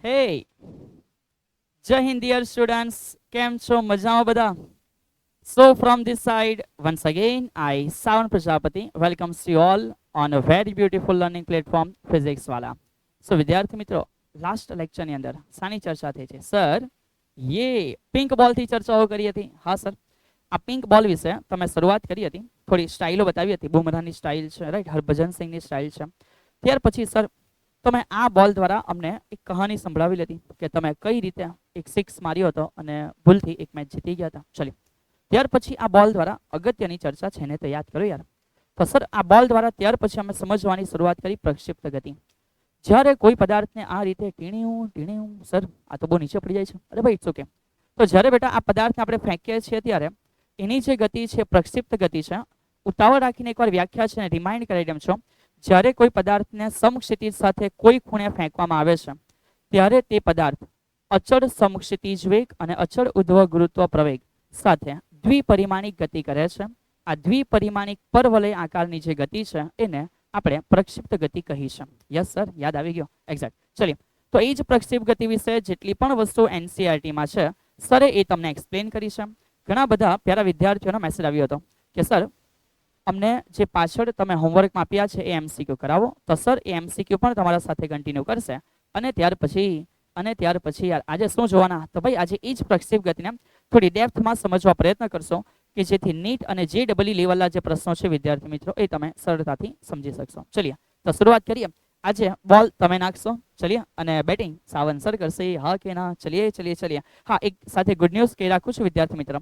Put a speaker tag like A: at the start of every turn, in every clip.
A: Hey, Jai Hind dear students, કેમ છો મજામાં બધા? So from this side, once again, I, Savan Prajapati, welcomes you all on a very beautiful learning platform, Physics Wala. So વિદ્યાર્થી મિત્રો, last લેક્ચરની અંદર શાની ચર્ચા થઈ છે? સર, ये પિંક બોલથી ચર્ચાઓ કરી હતી. હા સર, આ પિંક બોલ વિશે તમે શરૂઆત કરી હતી, થોડી સ્ટાઇલો બતાવી હતી. બુમરાહની સ્ટાઇલ છે, રાઈટ, હરભજન સિંહની સ્ટાઇલ છે. ત્યાર પછી સર તમે આ બોલ દ્વારા અમને એક કહાની સંભળાવી લીધી કે તમે કઈ રીતે એક સિક્સ માર્યો હતો અને ભૂલથી એક મેચ જીતી ગયા હતા. ચલો, ત્યાર પછી આ બોલ દ્વારા અગત્યની ચર્ચા છે ને તો યાદ કરો યાર. તો સર આ બોલ દ્વારા ત્યાર પછી અમે સમજવાની શરૂઆત કરી પ્રક્ષિપ્ત ગતિ. જ્યારે કોઈ પદાર્થને આ રીતે ટીણ્યું સર આ તો બહુ નીચે પડી જાય છે. અરે ભાઈ ઇટ્સ ઓકે. તો જ્યારે બેટા આ પદાર્થને આપણે ફેંકીએ છીએ ત્યારે એની જે ગતિ છે પ્રક્ષિપ્ત ગતિ છે. ઉતાવળ રાખીને એકવાર વ્યાખ્યા છે ને રિમાઇન્ડ કરી દેમ છો. જ્યારે કોઈ પદાર્થને સમક્ષિતિજ સાથે કોઈ ખૂણે ફેંકવામાં આવે છે ત્યારે તે પદાર્થ અચળ સમક્ષિતિજ વેગ અને અચળ ઉધ્વ ગુરુત્વ પ્રવેગ સાથે દ્વિપરિમાણિક ગતિ કરે છે. આ દ્વિપરિમાણિક પરવલય આકારની જે ગતિ છે એને આપણે પ્રક્ષિપ્ત ગતિ કહી છે. યસ સર, યાદ આવી ગયો? એક્ઝેક્ટ. ચલીએ, તો એ જ પ્રક્ષિપ્ત ગતિ વિશે જેટલી પણ વસ્તુ એનસીઈઆરટીમાં છે સરે એ તમને એક્સપ્લેન કરી છે. ઘણા બધા પ્યારા વિદ્યાર્થીઓનો મેસેજ આવ્યો હતો કે સર અમને જે પાછળ તમે હોમવર્કમાં આપ્યા છે એ એમસીક્યુ કરાવો. તો સર એ એમસીક્યુ પણ તમારા સાથે કન્ટિન્યુ કરશે. અને ત્યાર પછી યાર આજે શું જોવાના? તો ભાઈ આજે એ જ પ્રક્ષિપ્ત ગતિને થોડી ડેપ્થમાં સમજવા પ્રયત્ન કરશો કે જેથી નીટ અને JEE લેવલના જે પ્રશ્નો છે વિદ્યાર્થી મિત્રો એ તમે સરળતાથી સમજી શકશો. ચલીએ, તો શરૂઆત કરીએ. આજે બોલ તમે નાખશો. ચલીએ, અને બેટિંગ સાવન સર કરશે. હા કે ના? ચલીએ. હા, એક સાથે ગુડ ન્યૂઝ કહી રાખું છું વિદ્યાર્થી મિત્રો.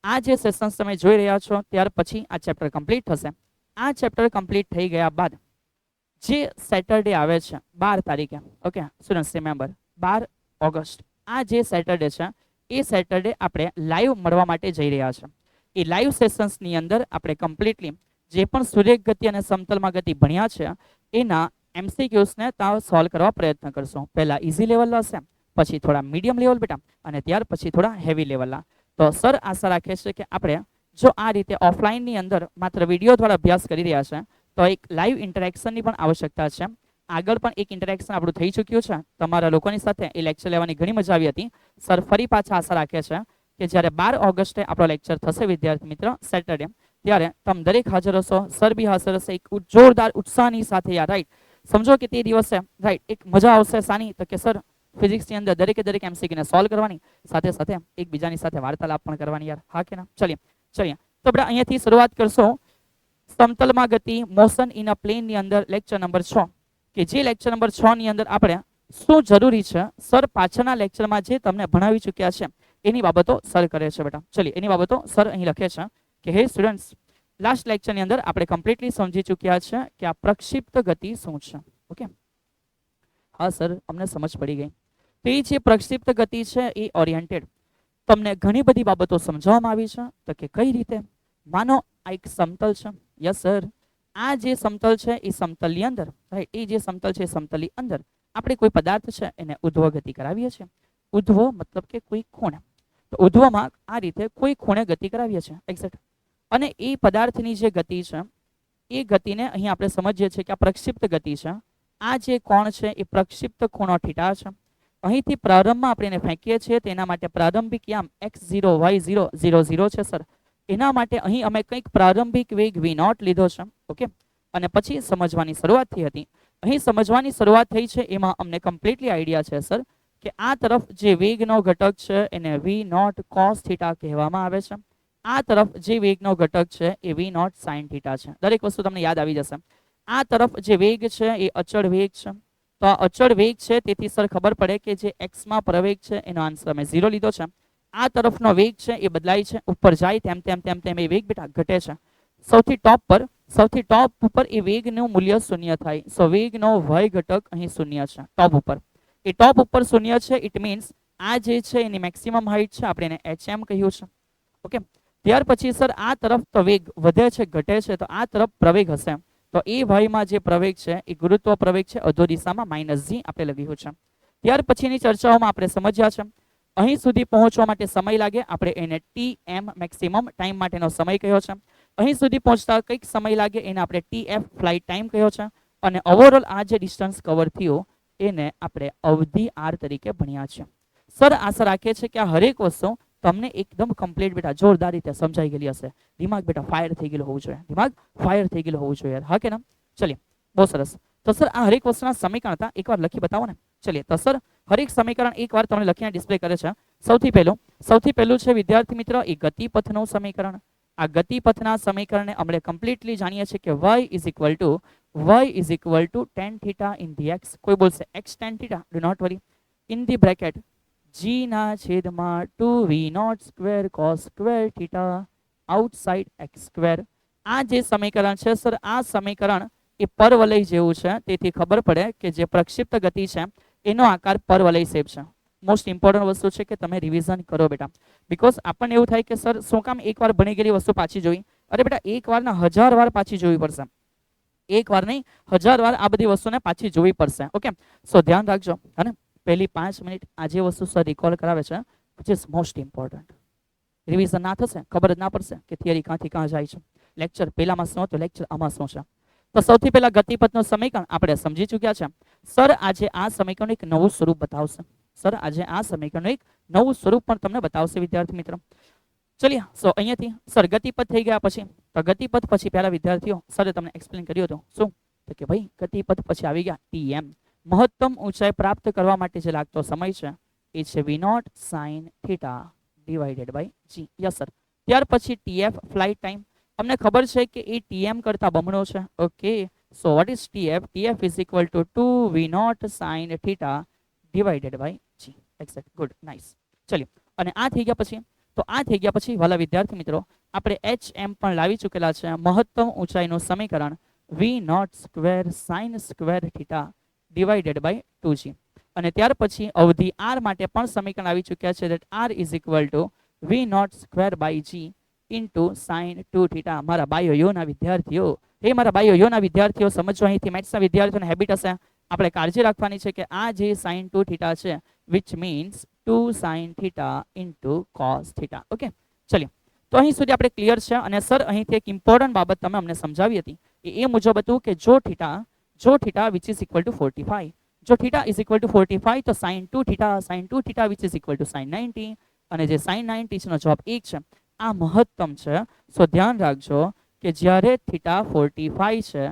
A: આ જે સેશન્સ તમે જોઈ રહ્યા છો ત્યાર પછી આ ચેપ્ટર કમ્પ્લીટ થશે. આ ચેપ્ટર કમ્પ્લીટ થઈ ગયા બાદ જે સેટરડે આવે છે 12 તારીખે, ઓકે સ્ટુડન્ટ્સ રિમેમ્બર 12 ઓગસ્ટ, આ જે સેટરડે છે એ સેટરડે આપણે લાઈવ મળવા માટે જઈ રહ્યા છે. એ લાઈવ સેશન્સની અંદર આપણે કમ્પ્લીટલી જે પણ સૂર્ય ગતિ અને સમતલમાં ગતિ ભણ્યા છે એના એમસીક્યુઝને ત્યાં સોલ્વ કરવા પ્રયત્ન કરશો. પહેલા ઇઝી લેવલ હશે, પછી થોડા મીડિયમ લેવલ બેટા, અને ત્યાર પછી થોડા હેવી લેવલના. તો સર આશા રાખે છે કે આપણે જો આ રીતે ઓફલાઈનની અંદર માત્ર વિડીયો દ્વારા અભ્યાસ કરી રહ્યા છે તો એક લાઈવ ઇન્ટરેક્શનની પણ આવશ્યકતા છે. આગળ પણ એક ઇન્ટરેક્શન આપણું થઈ ચૂક્યું છે તમારા લોકોની સાથે. એ લેક્ચર લેવાની ઘણી મજા આવી હતી. સર ફરી પાછા આશા રાખે છે કે જ્યારે 12 ઓગસ્ટે આપણો લેક્ચર થશે વિદ્યાર્થી મિત્ર સેટરડે, ત્યારે તમે દરેક હાજર હશો. સર બી હાજર હશે એક જોરદાર ઉત્સાહની સાથે. યાર રાઈટ, સમજો કે તે દિવસે રાઈટ એક મજા આવશે. સાની તો કે સર ફિઝિક્સની અંદર દરેક એમસીક્યુને સોલ્વ કરવાની, સાથે સાથે એકબીજાની સાથે વાર્તાલાપ પણ કરવાની. યાર હા કે ના? ચલીએ. તો આપણે અહીંયાથી શરૂઆત કરશો. સમતલમાં ગતિ મોશન ઇન અ પ્લેન ની અંદર લેક્ચર નંબર 6, કે જે લેક્ચર નંબર 6 ની અંદર આપણે શું જરૂરી છે સર પાછળના લેક્ચરમાં જે તમને ભણાવી ચૂક્યા છે એની બાબતો સર કરે છે બેટા. ચલીએ, એની બાબતો સર અહીં લખે છે કે હે સ્ટુડન્ટ્સ, લાસ્ટ લેક્ચરની અંદર આપણે કમ્પ્લીટલી સમજી ચૂક્યા છે કે આ પ્રક્ષિપ્ત ગતિ શું છે. ઓકે, હા સર અમને સમજ પડી ગઈ. તો એ જે પ્રક્ષિપ્ત ગતિ છે એ ઓરિએન્ટેડ તમને ઘણી બધી બાબતો સમજાવવામાં આવી છે. તો કે કઈ રીતે? માનો આ એક સમતલ છે. યસ સર, આ જે સમતલ છે એ સમતલની અંદર રાઈટ, એ જે સમતલ છે એ સમતલની અંદર આપણે કોઈ પદાર્થ છે એને ઉધ્વ ગતિ કરાવીએ છીએ. ઉધ્વ મતલબ કે કોઈ ખૂણે. તો ઉધ્વમાં આ રીતે કોઈ ખૂણે ગતિ કરાવીએ છીએ. એક્ઝેક્ટ. અને એ પદાર્થની જે ગતિ છે એ ગતિને અહીં આપણે સમજીએ છીએ કે આ પ્રક્ષિપ્ત ગતિ છે. આ જે કોણ છે એ પ્રક્ષિપ્ત ખૂણો થીટા છે. અહીંથી પ્રારંભમાં આપણે એને ફેંકીએ છીએ તેના માટે પ્રારંભિક યામ x0 y0 0 છે સર. એના માટે અહીં અમે કંઈક પ્રારંભિક વેગ v0 લીધો છે. ઓકે, અને પછી સમજવાની શરૂઆત થઈ હતી. અહીં સમજવાની શરૂઆત થઈ છે એમાં અમને કમ્પ્લીટલી આઈડિયા છે સર કે આ તરફ જે વેગનો ઘટક છે એને v0 cos થીટા કહેવામાં આવે છે. આ તરફ જે વેગનો ઘટક છે એ v0 sin થીટા છે. દરેક વસ્તુ તમને યાદ આવી જશે. આ તરફ જે વેગ છે એ અચળ વેગ છે. તો આ અચળ વેગ છે તેથી સર ખબર પડે કે જે x માં પ્રવેગ છે એનો આન્સર અમે 0 લીધો છે. આ તરફનો વેગ છે એ બદલાય છે, ઉપર જાય તેમ એ વેગ બેટા ઘટે છે. સૌથી ટોપ ઉપર એ વેગનું મૂલ્ય 0 થાય. સો વેગનો y ઘટક અહીં 0 છે ટોપ ઉપર. એ ટોપ ઉપર 0 છે. ઇટ મીન્સ આ જે છે એની મેક્સિમમ હાઈટ છે, આપણે એને hm કહ્યું છે. ઓકે, ત્યાર પછી સર આ તરફ તો વેગ વધે છે ઘટે છે, તો આ તરફ પ્રવેગ હશે. તો એ વાયમાં જે પ્રવેગ છે એ ગુરુત્વ પ્રવેગ છે અધો દિશામાં -g આપણે લખ્યું છે. ત્યાર પછીની ચર્ચાઓમાં આપણે સમજ્યા છે અહીં સુધી પહોંચવા માટે સમય લાગે, આપણે એને tm મેક્સિમમ ટાઈમ માટેનો સમય કહ્યો છે. અહીં સુધી પહોંચતા કંઈક સમય લાગે એને આપણે tf ફ્લાઇટ ટાઈમ કહ્યો છે. અને ઓવરઓલ આ જે ડિસ્ટન્સ કવર થયો એને આપણે અવધિ આર તરીકે ભણ્યા છે. સર આશા રાખે છે કે આ હરેક વસ્તુ તમને એકદમ કમ્પ્લીટ બેટા જોરદાર રીતે સમજાઈ ગયેલી હશે. દિમાગ બેટા ફાયર થઈ ગયેલું હોવું જોઈએ, દિમાગ ફાયર થઈ ગયેલું હોવું જોઈએ, હા કે ના? ચલિए બહુ સરસ. તો સર આ હરેક વસ્તુના સમીકરણ હતા એકવાર લખી બતાવો ને. ચલિए તો સર હરેક સમીકરણ એકવાર તમને લખીને ડિસ્પ્લે કરે છે. સૌથી પહેલું છે વિદ્યાર્થી મિત્ર એ ગતિપથનું સમીકરણ. આ ગતિપથના સમીકરણને આપણે કમ્પ્લીટલી જાણીએ છીએ કે y is equal to tan theta in the x. કોઈ બોલશે x tan theta, do not worry, in the bracket g ના છેદમાં 2v not square cos square theta outside x square. આ જે સમીકરણ છે સર આ સમીકરણ એ પરવલય જેવું છે, તેથી ખબર પડે કે જે પ્રક્ષિપ્ત ગતિ છે એનો આકાર પરવલય શેપ છે. મોસ્ટ ઇમ્પોર્ટન્ટ વસ્તુ છે કે તમે રિવિઝન કરો બેટા, બીકોઝ આપણને એવું થાય કે સર શું કામ એકવાર ભણી ગયેલી વસ્તુ પાછી જોઈ? અરે બેટા એક વારના 1000 વાર પાછી જોવી પડશે, એક વાર નહીં 1000 વાર આ બધી વસ્તુને પાછી જોવી પડશે. ઓકે, સો ધ્યાન રાખજો. અને પહેલી 5 મિનિટ આ જે વસ્તુ સર રિકોલ કરાવે છે which is most important. Revision ના થશે ખબર જ ના પડશે કે થિયરી ક્યાંથી ક્યાં જાય છે. લેક્ચર પહેલામાં શું હતું, લેક્ચર આમાં શું છે. તો સૌથી પહેલા ગતિપથનું સમીકરણ આપણે સમજી ચૂક્યા છે. સર આજે આ સમીકરણ એક નવું સ્વરૂપ બતાવશે. સર આજે આ સમીકરણનું એક નવું સ્વરૂપ પણ તમને બતાવશે વિદ્યાર્થી મિત્રો. ચલિए સો અહીંયાથી સર ગતિપથ થઈ ગયા પછી તો ગતિપથ પછી પહેલા વિદ્યાર્થીઓ સરે તમને એક્સપ્લેન કર્યું હતું શું તો કે ભાઈ ગતિપથ પછી આવી ગયા ટીએમ. મહત્તમ ઊંચાઈ પ્રાપ્ત કરવા માટે જે લાગતો સમય છે એ છે v not sine theta divided by g. Yes sir. ત્યાર પછી ટીએફ ફ્લાઇટ ટાઈમ. અમને ખબર છે કે એ ટીએમ કરતા બમણો છે. Okay, so what is TF? TF is equal to 2v not sine theta divided by g. Exact, good, nice. ચલિए અને આ થઈ ગયા પછી તો આ થઈ ગયા પછી વાલા વિદ્યાર્થી મિત્રો આપણે એમ પણ લાવી ચૂકેલા છે. મહત્તમ ઊંચાઈનું સમીકરણ v not square sine square theta divided by 2g. અને ત્યાર પછી અવધિ r માટે પણ સમીકરણ આવી ચૂક્યા છે that r is equal to v not square by g into sine 2 theta. મારા બાયોના વિદ્યાર્થીઓ, હે મારા બાયોના વિદ્યાર્થીઓ સમજો, અહીંથી મેથ્સના વિદ્યાર્થીઓને હેબિટ હશે, આપણે કાળજી રાખવાની છે કે આ જે સાઇન 2 થીટા છે which means 2 sine theta into cos theta. Okay, ચલિए તો અહીં સુધી આપણે ક્લિયર છે. અને સર અહીંથી એક ઇમ્પોર્ટન્ટ બાબત તમે અમને સમજાવી હતી એ મુજબ હતું કે જો theta which is equal to 45, જો થીટા ઇઝ ઇક્વલ ટુ 45 તો sine 2 theta which is equal to sine 90, અને જે સાઇન 90 નો જવાબ 1 છે આ મહત્તમ છે. સો ધ્યાન રાખજો કે જ્યારે થીટા 45 છે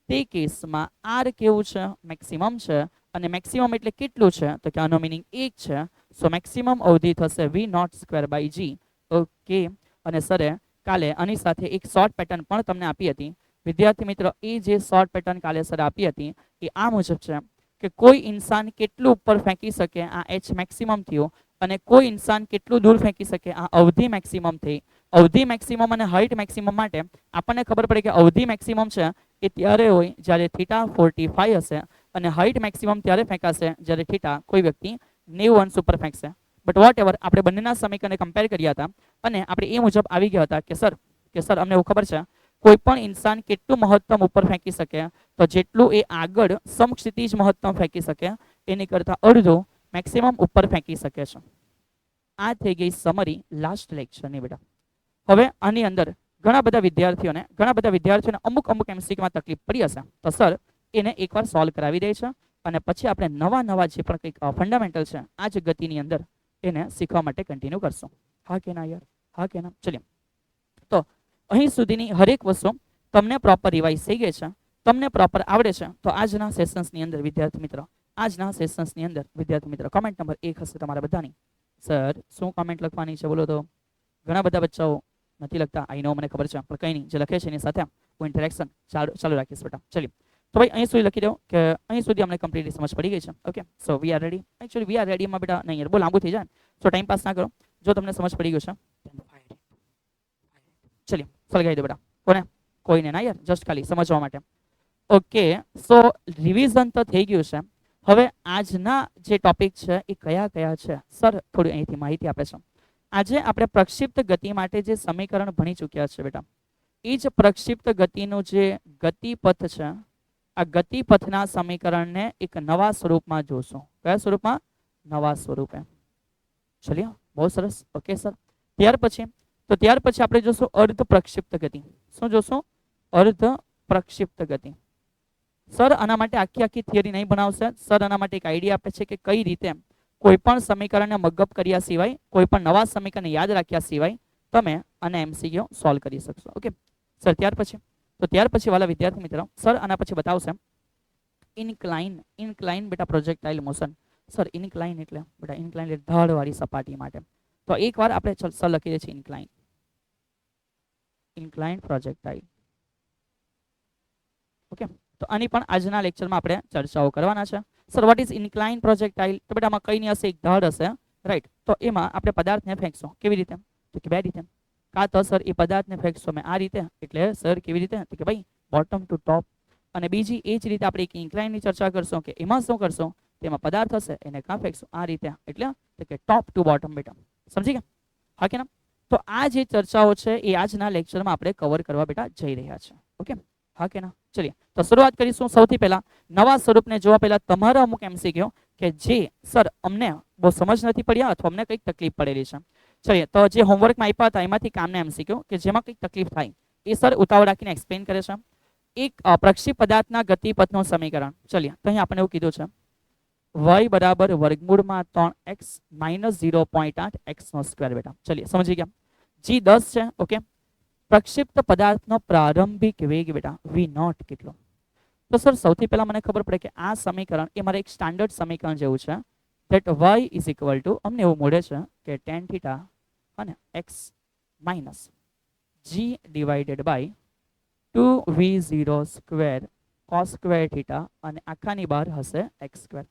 A: તે કેસમાં r કેવું છે? મેક્સિમમ છે. અને મેક્સિમમ એટલે કેટલું છે તો કે આનો મીનિંગ 1 છે. સો મેક્સિમમ અવધિ થશે v not square by g. Okay, અને સરે કાલે આની સાથે એક શોર્ટ પેટર્ન પણ તમને આપી હતી વિદ્યાર્થી મિત્રો. એ જે શોર્ટ પેટર્ન કાલે સર આપી હતી એ આ મુજબ છે કે કોઈ ઇન્સાન કેટલું ઉપર ફેંકી શકે આ h મેક્સિમમ થયો, અને કોઈ ઇન્સાન કેટલું દૂર ફેંકી શકે આ અવધિ મેક્સિમમ થઈ. અવધિ મેક્સિમમ અને હાઇટ મેક્સિમમ માટે આપણને ખબર પડે કે અવધિ મેક્સિમમ છે એ ત્યારે હોય જ્યારે થીટા 45 હશે, અને હાઇટ મેક્સિમમ ત્યારે ફેંકાશે જ્યારે થીટા કોઈ વ્યક્તિ 90 અંશ ઉપર ફેંકશે. બટ વોટ એવર, આપણે બંનેના સમીકરણને કમ્પેર કર્યા હતા અને આપણે એ મુજબ આવી ગયા હતા કે સર અમને એવું ખબર છે કોઈ પણ ઇન્સાન કેટલું મહત્તમ ઉપર ફેંકી શકે તો જેટલું એ આગળ સમક્ષિતિજ મહત્તમ ફેંકી શકે એની કરતાં અડધું મેક્સિમમ ઉપર ફેંકી શકે છે. આ થઈ ગઈ સમરી લાસ્ટ લેક્ચરની બેટા. હવે આની અંદર ઘણા બધા વિદ્યાર્થીઓને અમુક એમસીક્યુમાં તકલીફ પડી હશે તો સર એને એકવાર સોલ્વ કરાવી દે છે અને પછી આપણે નવા જે પણ કંઈક ફંડામેન્ટલ છે આ જ ગતિની અંદર એને શીખવા માટે કન્ટિન્યુ કરશું. હા કે ના યાર? હા કે ના? ચલિએ તો અહીં સુધીની હરેક વસ્તુ તમને પ્રોપર રિવાઇઝ થઈ ગઈ છે, તમને પ્રોપર આવડે છે. તો આજના સેશન્સની અંદર વિદ્યાર્થી મિત્રો કોમેન્ટ નંબર 1 હશે તમારા બધાની. સર શું કોમેન્ટ લખવાની છે બોલો તો? ઘણા બધા બચ્ચાઓ નથી લખતા, આઈ નો, મને ખબર છે, પણ કંઈ નહીં, જે લખે છે એની સાથે હું ઇન્ટરેક્શન ચાલુ રાખીશ બેટા. ચલિए તો ભાઈ અહીં સુધી લખી દો કે અહીં સુધી અમને કમ્પ્લીટલી સમજ પડી ગઈ છે. Okay, so we are ready. Actually we are રેડીમાં બેટા નહીં યાર બહુ લાંબુ થઈ જાય, સો ટાઈમ પાસ ના કરો. જો તમને સમજ પડી ગયું છે ચલિए સળગાવી દો બેટા. કોઈને ના યાર, જસ્ટ ખાલી સમજવા માટે. ઓકે, સો રિવિઝન તો થઈ ગયું છે. હવે આજના જે ટોપિક છે એ કયા છે સર થોડી અહીંથી માહિતી આપે છે. આજે આપણે પ્રક્ષિપ્ત ગતિ માટે જે સમીકરણ ભણી ચૂક્યા છે બેટા, એ જ પ્રક્ષિપ્ત ગતિનું જે ગતિપથ છે આ ગતિપથના સમીકરણને એક નવા સ્વરૂપમાં જોશું. કયા સ્વરૂપમાં? નવા સ્વરૂપે. ચલિए બહુ સરસ. ઓકે સર, ત્યાર પછી આપણે જોશું અર્ધ પ્રક્ષિપ્ત ગતિ. શું જોશું? અર્ધ પ્રક્ષિપ્ત ગતિ. સર આના માટે આખી થિયરી નહીં બનાવશે. સર આના માટે એક આઈડિયા આપે છે કે કઈ રીતે કોઈ પણ સમીકરણને મગઅપ કર્યા સિવાય, કોઈ પણ નવા સમીકરણને યાદ રાખ્યા સિવાય તમે આને MCQ સોલ્વ કરી શકશો. ઓકે સર, ત્યાર પછી વાલા વિદ્યાર્થી મિત્રો, સર આના પછી બતાવશે ઇન્ક્લાઇન બેટા પ્રોજેક્ટાઇલ મોશન. સર ઇન્ક્લાઇન એટલે બેટા ઇન્ક્લાઇન એટલે ઢાળવાળી સપાટી માટે. તો એકવાર આપણે સર લખી દઈએ છીએ ઇન્ક્લાઇન પ્રોજેક્ટાઇલ. ઓકે, તો આની પણ આજના લેક્ચરમાં આપણે ચર્ચાઓ કરવાના છે. Sir what is incline projectile? તો બેટા આમાં કઈ નહીં હશે, એક ઢાળ હશે, રાઈટ. તો એમાં આપણે પદાર્થને ફેંકશું. કેવી રીતે? તો કે બે રીતે. કાં તો સર એ પદાર્થને ફેંકશું અમે આ રીતે, એટલે સર કેવી રીતે? તો કે ભાઈ બોટમ ટુ ટોપ. અને બીજી એ જ રીતે આપણે એક ઇન્ક્લાઇનની ચર્ચા કરશું કે એમાં શું કરશું, તેમાં પદાર્થ હશે એને કાં ફેંકશું આ રીતે, એટલે તો કે ટોપ ટુ બોટમ બેટા. સમજી ગયા? હા કે ના? તો આ જે ચર્ચાઓ છે એ આજના લેક્ચરમાં આપણે કવર કરવા બેટા જઈ રહ્યા છે. ઓકે, હા કે ના? ચલીએ તો શરૂઆત કરીશું. સૌથી પહેલા નવા સ્વરૂપને જોવા પહેલા તમારા અમુક MCQ કે જે સર અમને બહુ સમજ નથી પડ્યા અથવા અમને કંઈક તકલીફ પડેલી છે. ચલીએ તો જે હોમવર્કમાં આપ્યા હતા એમાંથી કામના MCQ કે જેમાં કંઈક તકલીફ થાય એ સર ઉતાવળ રાખીને એક્સપ્લેન કરે છે. એક પ્રક્ષેપ પદાર્થના ગતિપથનું સમીકરણ. ચલીએ તો અહીં આપણે એવું કીધું છે y બરાબર વર્ગમૂળમાં 3x માઇનસ 0.8 x નો સ્ક્વેર બેટા. ચલીએ સમજી ગયા. G10 છે. ઓકે, પ્રક્ષિપ્ત પદાર્થનો પ્રારંભિક વેગ બેટા v0 કેટલો? તો સર સૌથી પહેલા મને ખબર પડે કે આ સમીકરણ એ મારે એક સ્ટાન્ડર્ડ સમીકરણ જેવું છે. That y is equal to અમને એવું મળે છે કે tan થીટા અને x minus g divided by 2v0 square cos square theta અને આખાની બહાર હશે x સ્ક્વેર.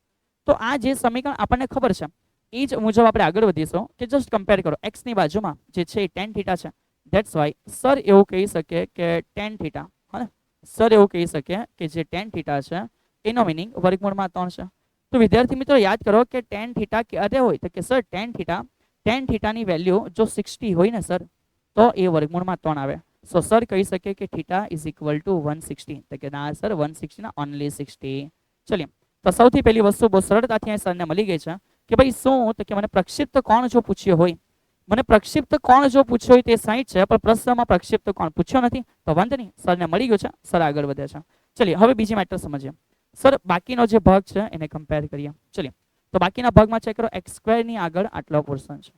A: તો આ જે સમીકરણ આપણને ખબર છે એ જ મુજબ આપણે આગળ વધીશું કે જસ્ટ કમ્પેર કરો. x ની બાજુમાં જે છે એ tan થીટા છે. ધેટ્સ વાય સર એવું કહી શકે કે tan થીટા, હા, સર એવું કહી શકે કે જે tan થીટા છે એનો મિનિંગ વર્ગમૂળમાં 3 છે. તો વિદ્યાર્થી મિત્રો યાદ કરો કે tan થીટા ક્યારે હોય? તો કે સર tan થીટાની વેલ્યુ જો 60 હોય ને સર તો એ વર્ગમૂળમાં 3 આવે. સો સર કહી શકે કે થીટા ઇઝ ઇક્વલ ટુ 160. તો કે ના સર 160 ના ઓનલી 60. ચલીએ તો સૌથી પહેલી વસ્તુ બહુ સરળતાથી અહીં સરને મળી ગઈ છે કે ભાઈ શું? તો કે મને પ્રક્ષિપ્ત કોણ જો પૂછ્યો હોય, મને પ્રક્ષિપ્ત કોણ જો પૂછ્યો હોય તે 60 છે, પણ પ્રશ્નમાં પ્રક્ષિપ્ત કોણ પૂછ્યો નથી. તો વાંધો નહીં, સરને મળી ગયું છે, સર આગળ વધે છે. ચલીએ હવે બીજી મેટર સમજીએ. સર બાકીનો જે ભાગ છે એને કમ્પેર કરીએ. ચલીએ તો બાકીના ભાગમાં ચેક કરો. x સ્ક્વેર ની આગળ આટલો પોર્શન છે,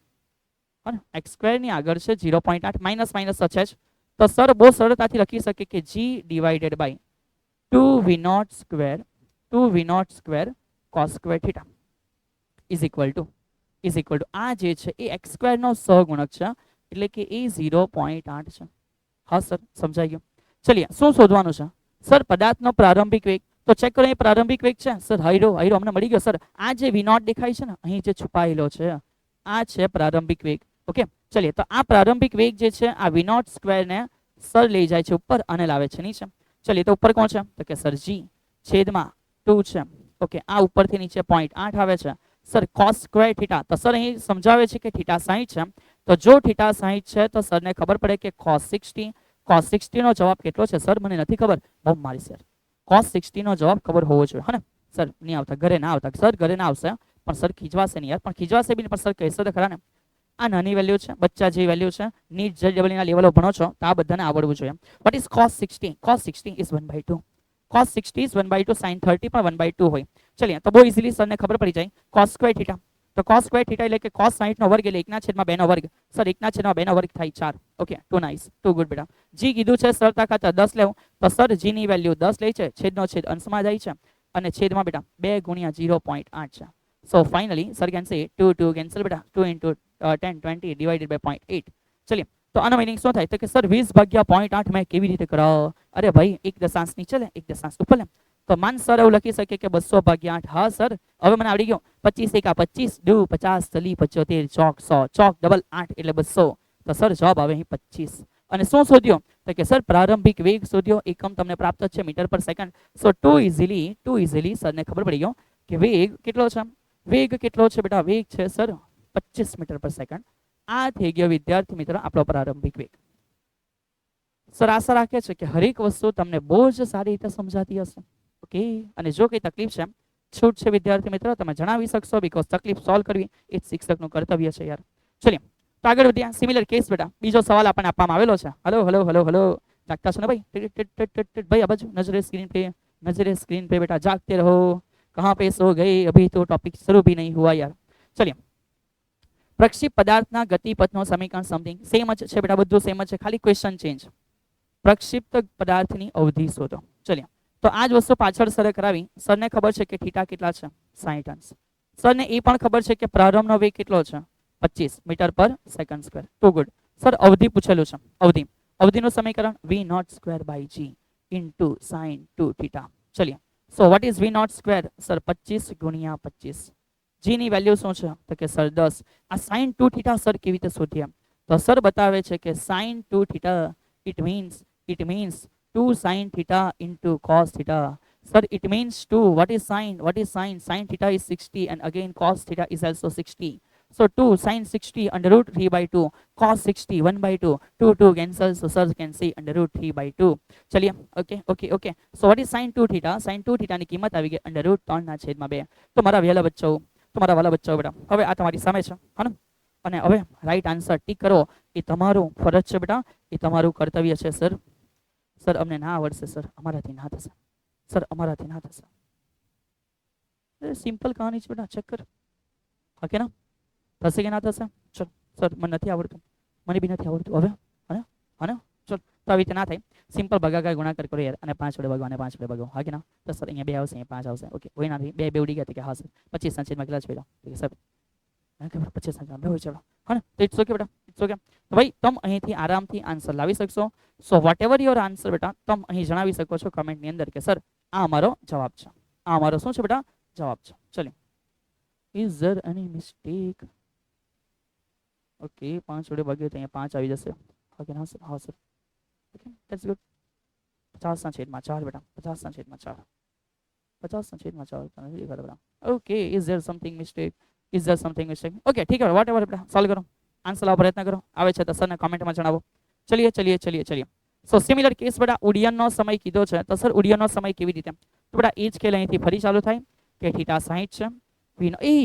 A: હા, x સ્ક્વેર ની આગળ છે 0.8 માઇનસ માઇનસ છે જ. તો સર બહુ સરળતાથી લખી શકે કે g divided by 2v0 square cos square theta is equal to આ જે છે એ x સ્ક્વેર નો સહગુણક છે, એટલે કે એ 0.8 છે. હા સર સમજાઈ ગયું. ચલીએ શું શોધવાનું છે? સર પદાર્થનો પ્રારંભિક વેગ. તો ચેક કરો એ પ્રારંભિક વેગ છે સર. હાઈરો અમને મળી ગયો. સર આ જે v0 દેખાય છે ને અહીં જે છુપાયેલો છે આ છે પ્રારંભિક વેગ. ઓકે, ચલીએ તો આ પ્રારંભિક વેગ જે છે આ v0 સ્ક્વેર ને સર લઈ જાય છે ઉપર અને લાવે છે નીચે. ચલીએ તો ઉપર કોણ છે? તો કે સર g છેદમાં 2 છે. ઓકે, આ ઉપરથી નીચે 0.8 આવે છે. સર cos સ્ક્વેર થીટા, તો સર અહીં સમજાવે છે કે થીટા 60 છે. તો જો થીટા 60 છે તો સરને ખબર પડે કે cos 60 નો જવાબ કેટલો છે? સર મને નથી ખબર. બહુ મારી સર cos 60 નો જવાબ ખબર હોવો જોઈએ, હા ને? સર નહીં આવતા, ઘરે ના આવતા, સર ઘરે ના આવશે, પણ સર ખીજવાશે નહીં યાર. પણ ખીજવાશે બી નહીં, પણ સર કહેશે તો ખરા ને. આ નાની વેલ્યુ છે, બચ્ચા જેવી વેલ્યુ છે. નીટ JEE ના લેવલો ભણો છો તો આ બધાને આવડવું જોઈએ. What is cos 60? cos 60 is 1/2. cos 60 is 1/2. sin 30 પણ 1/2 હોય. ચલીએ તો બહુ ઇઝીલી સરને ખબર પડી જાય. cos સ્ક્વેર થીટા, તો cos સ્ક્વેર થીટા એટલે કે cos 60 નો વર્ગ એટલે 1/2 નો વર્ગ. સર 1/2 નો વર્ગ થાય 4. Okay, too nice, too good બેટા. g કીધું છે સરળતા ખાતર 10 લેવું, તો સર g ની વેલ્યુ 10 લે છે, છેદનો છેદ અંશમાં જાય છે અને છેદમાં બેટા 2 ગુણ્યા 0.8 છે. So finally sir can say 2 cancel બેટા, 2 into 10 20 divided by 0.8. ચલીએ તો આનો મીનિંગ શું થાય? તો કે સર 20 ભાગ્યા 0.8 મેં કેવી રીતે કરાવો? અરે ભાઈ એક દશાંશ નીચે લે, એક દશાંશ ઉપર લે. તો માન સર એવું લખી શકે કે 200 ભાગ્યા 8. હા સર હવે મને આવડી ગયો. 25 એકા 25, 2 50, તલી 75, ચોક 100, ચોક ડબલ 8 એટલે 200. તો સર જવાબ આવે અહીં 25. અને શું શોધ્યો? તો કે સર પ્રારંભિક વેગ શોધ્યો. એકમ તમને પ્રાપ્ત છે મીટર પર સેકન્ડ. સો ટુ ઇઝીલી સરને ખબર પડી ગયો કે વેગ કેટલો છે. વેગ કેટલો છે બેટા? વેગ છે સર 25 મીટર પર સેકન્ડ. આ થઈ ગયો વિદ્યાર્થી મિત્ર આપણો પ્રારંભિક વેગ. સર આશા રાખે છે કે હરેક વસ્તુ તમને બહુ જ સારી રીતે સમજાતી હશે. ઓકે, અને જો કઈ તકલીફ છે, છૂટ છે વિદ્યાર્થી મિત્રો, તમે જણાવી શકશો, બીકોઝ તકલીફ સોલ્વ કરવી એ શિક્ષકનું કર્તવ્ય છે યાર. ચલીએ તો આગળ વધ્યા. સિમિલર કેસ બેટા બીજો સવાલ આપણને આપવામાં આવેલો છે. હલો જાગતા છો ને ભાઈ? ભાઈ આ બાજુ નજરે સ્ક્રીન પે नजरे स्क्रीन पे बेटा, जागते रहो, कहाँ पे सो गए, अभी तो टॉपिक शुरू भी नहीं हुआ यार। चलिए, प्रक्षेप पदार्थના ગતિપથનો સમીકરણ સમથિંગ સેમ જ છે બેટા, બધું સેમ જ છે, ખાલી ક્વેશ્ચન ચેન્જ। પ્રક્ષિપ્ત પદાર્થની અવધિ શોધો। ચલિए, તો આ જ વસ્તુ પાછળ સરે કરાવી। સરને ખબર છે કે થીટા કેટલા છે, 60 અંશ। સરને એ પણ ખબર છે કે પ્રારંભનો વેગ કેટલો છે, 25 મીટર પર સેકન્ડ સ્ક્વેર। તો ગુડ। સર અવધિ પૂછેલું છે, અવધિ, અવધિનું સમીકરણ v not square by g into sine 2 theta. ચલિए, so what is v not square, sir 25 ગુણ્યા 25। g ની વેલ્યુ શું છે, તો કે સર 10। આ સાઇન 2 થીટા સર કેવી રીતે શોધીએ, તો સર બતાવે છે કે sign 2 theta it means 2 sin theta into cos theta. Sir, it means 2. What is sine? What is sine? Sin theta is 60 and again cos theta is also 60. So 2 sin 60 under root 3 by 2, cos 60 1 by 2, 2 cancels, so sir can say under root 3 by 2. चलिए, okay. So what is sin 2 theta? Sin 2 theta ની કિંમત આવી ગઈ under root 3 ના છેદમાં 2। તો મારા વહેલા બચ્ચાઓ, તમારા વાલા બચ્ચાઓ બેટા, હવે આ તમારી સામે છે, હા ને? અને હવે રાઈટ આન્સર ટીક કરો, એ તમારું ફરજ છે બેટા, એ તમારું કર્તવ્ય છે। સર સર અમને ના આવડશે, સર અમારાથી ના થશે, સર અમારાથી ના થશે। સિમ્પલ કહાની છે બેટા, ચેક કર, હા કે ના? થશે કે ના થશે? ચલ સર મને નથી આવડતું, મને બી નથી આવડતું, હવે હા ને ચલ, તો આવી રીતે ના થાય, સિમ્પલ ભાગાકાર ગુણાકાર કરો યાર, અને 5 વડે ભાગો અને 5 વડે ભાગો, હા કે ના? તો સર અહીંયા 2 આવશે, અહીંયા 5 આવશે, ઓકે, કોઈ ના, બે ઉડી ગયા, કે હા સર 25 ના છેદમાં કેટલા છે બેટા, સર 25 ના છેદમાં 2 હોય છે, હા ને? તો ઇટ્સ ઓકે બેટા, ઇટ્સ ઓકે। તો ભાઈ તમે અહીંથી આરામથી આન્સર લાવી શકશો। So what ever your answer બેટા, તમે અહીં જણાવી શકો છો કમેન્ટની અંદર કે સર આ અમારો જવાબ છે, આ અમારો શું છે બેટા, જવાબ છે। ચલો, is there any mistake? Okay, 5 વડે ભાગ્યો તો અહીંયા 5 આવી જશે, ઓકે ના સર, હા સર, ઓકે ધેટ્સ ગુડ। 50 ના છેદમાં 4 બેટા, 50 ના છેદમાં 4, 50 ના છેદમાં 4 તને નથી ખબર બેટા। Okay, is there something mistake, is there something mistake? Okay ઠીક है, વોટ એવર બેટા, સોલ્વ કરો, આન્સર લાવવા પ્રયત્ન કરો, આવે છે તો સરને કમેન્ટમાં જણાવો। ચલિए। સો સિમિલર કેસ બેટા, ઉડ્ડયનનો સમય કીધો છે, તો સર ઉડ્ડયનનો સમય કેવી રીતે, તો બેટા એ જ ખેલ અહીંથી ફરી ચાલુ થાય કે થીટા 60 છે,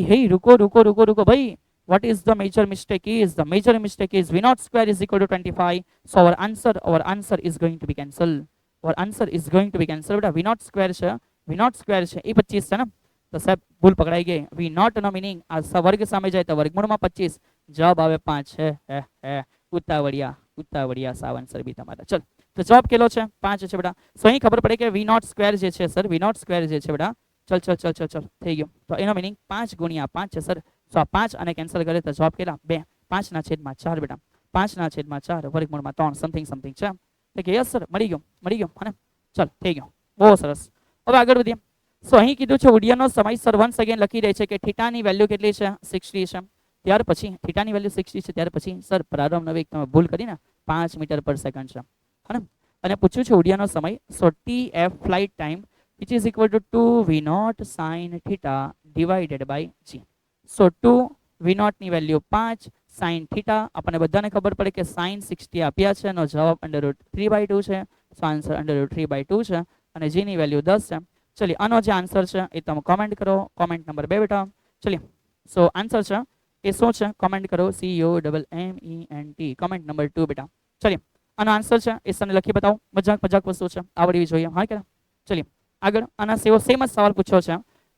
A: હે રૂકો ભાઈ, what is the major mistake is, the major mistake is v naught square is equal to 25, so our answer is going to be cancel, our answer is going to be cancel બેટા। v naught square છે, v naught square છે એ 25 છે ને, તો સાહેબ ભૂલ પકડાઈ ગઈ, v naught નો મીનિંગ આ વર્ગ સામે જાય તો વર્ગમૂળમાં 25, જવાબ આવે 5 છે, હે ઉતાવળિયા સાવ આન્સર બી તમારા। ચલ, તો જવાબ કેટલો છે, 5 છે બેટા। સો અહીં ખબર પડે કે v naught square જે છે સર, v naught square જે છે બેટા, ચલ થઈ ગયો, તો એનો મીનિંગ 5 ગુણ્યા 5 છે સર। સો આ 5 અને કેન્સલ કરે તો જવાબ કેટલા, 2, 5 ના છેદમાં 4 બેટા, 5 ના છેદમાં 4 વર્ગમૂળમાં 3 સમથિંગ છે, તો કે યસ સર મળી ગયો હા ને? ચલ થઈ ગયો, બહુ સરસ। હવે આગળ વધીએ। સો અહીં કીધું છે ઉડ્ડયનનો સમય, સર વન્સ અગેન લખી દે છે કે થીટાની વેલ્યુ કેટલી છે, 60 છે। ત્યાર પછી થીટાની વેલ્યુ 60 છે, ત્યાર પછી સર પ્રારંભનો વેગ તમે ભૂલ કરીને 5 મીટર પર સેકન્ડ છે, હા ને? અને પૂછ્યું છે ઉડ્ડયનનો સમય, સો TF flight time which is equal to 2 v naught sin theta divided by g। So 2 v naught ની વેલ્યુ 5 sin theta, આપણને બધાને ખબર પડે કે sin 60 આપ્યા છે, એનો જવાબ under root 3 by 2 છે, સો આન્સર under root 3 by 2 છે, અને g ની વેલ્યુ 10 છે। ચલિए, આનો જે આન્સર છે એ તમે કોમેન્ટ કરો, કોમેન્ટ નંબર 2 બેટા। ચલિए, સો આન્સર છે એ શું છે, કોમેન્ટ કરો, COMMENT, કોમેન્ટ નંબર 2 બેટા। ચલિए, આનો આન્સર છે એ સરને લખી બતાવો, મજાક વસ્તુ છે, આવડવી જોઈએ, હા કે? ચલિए આગળ, આના સેમ જ સવાલ પૂછ્યો છે,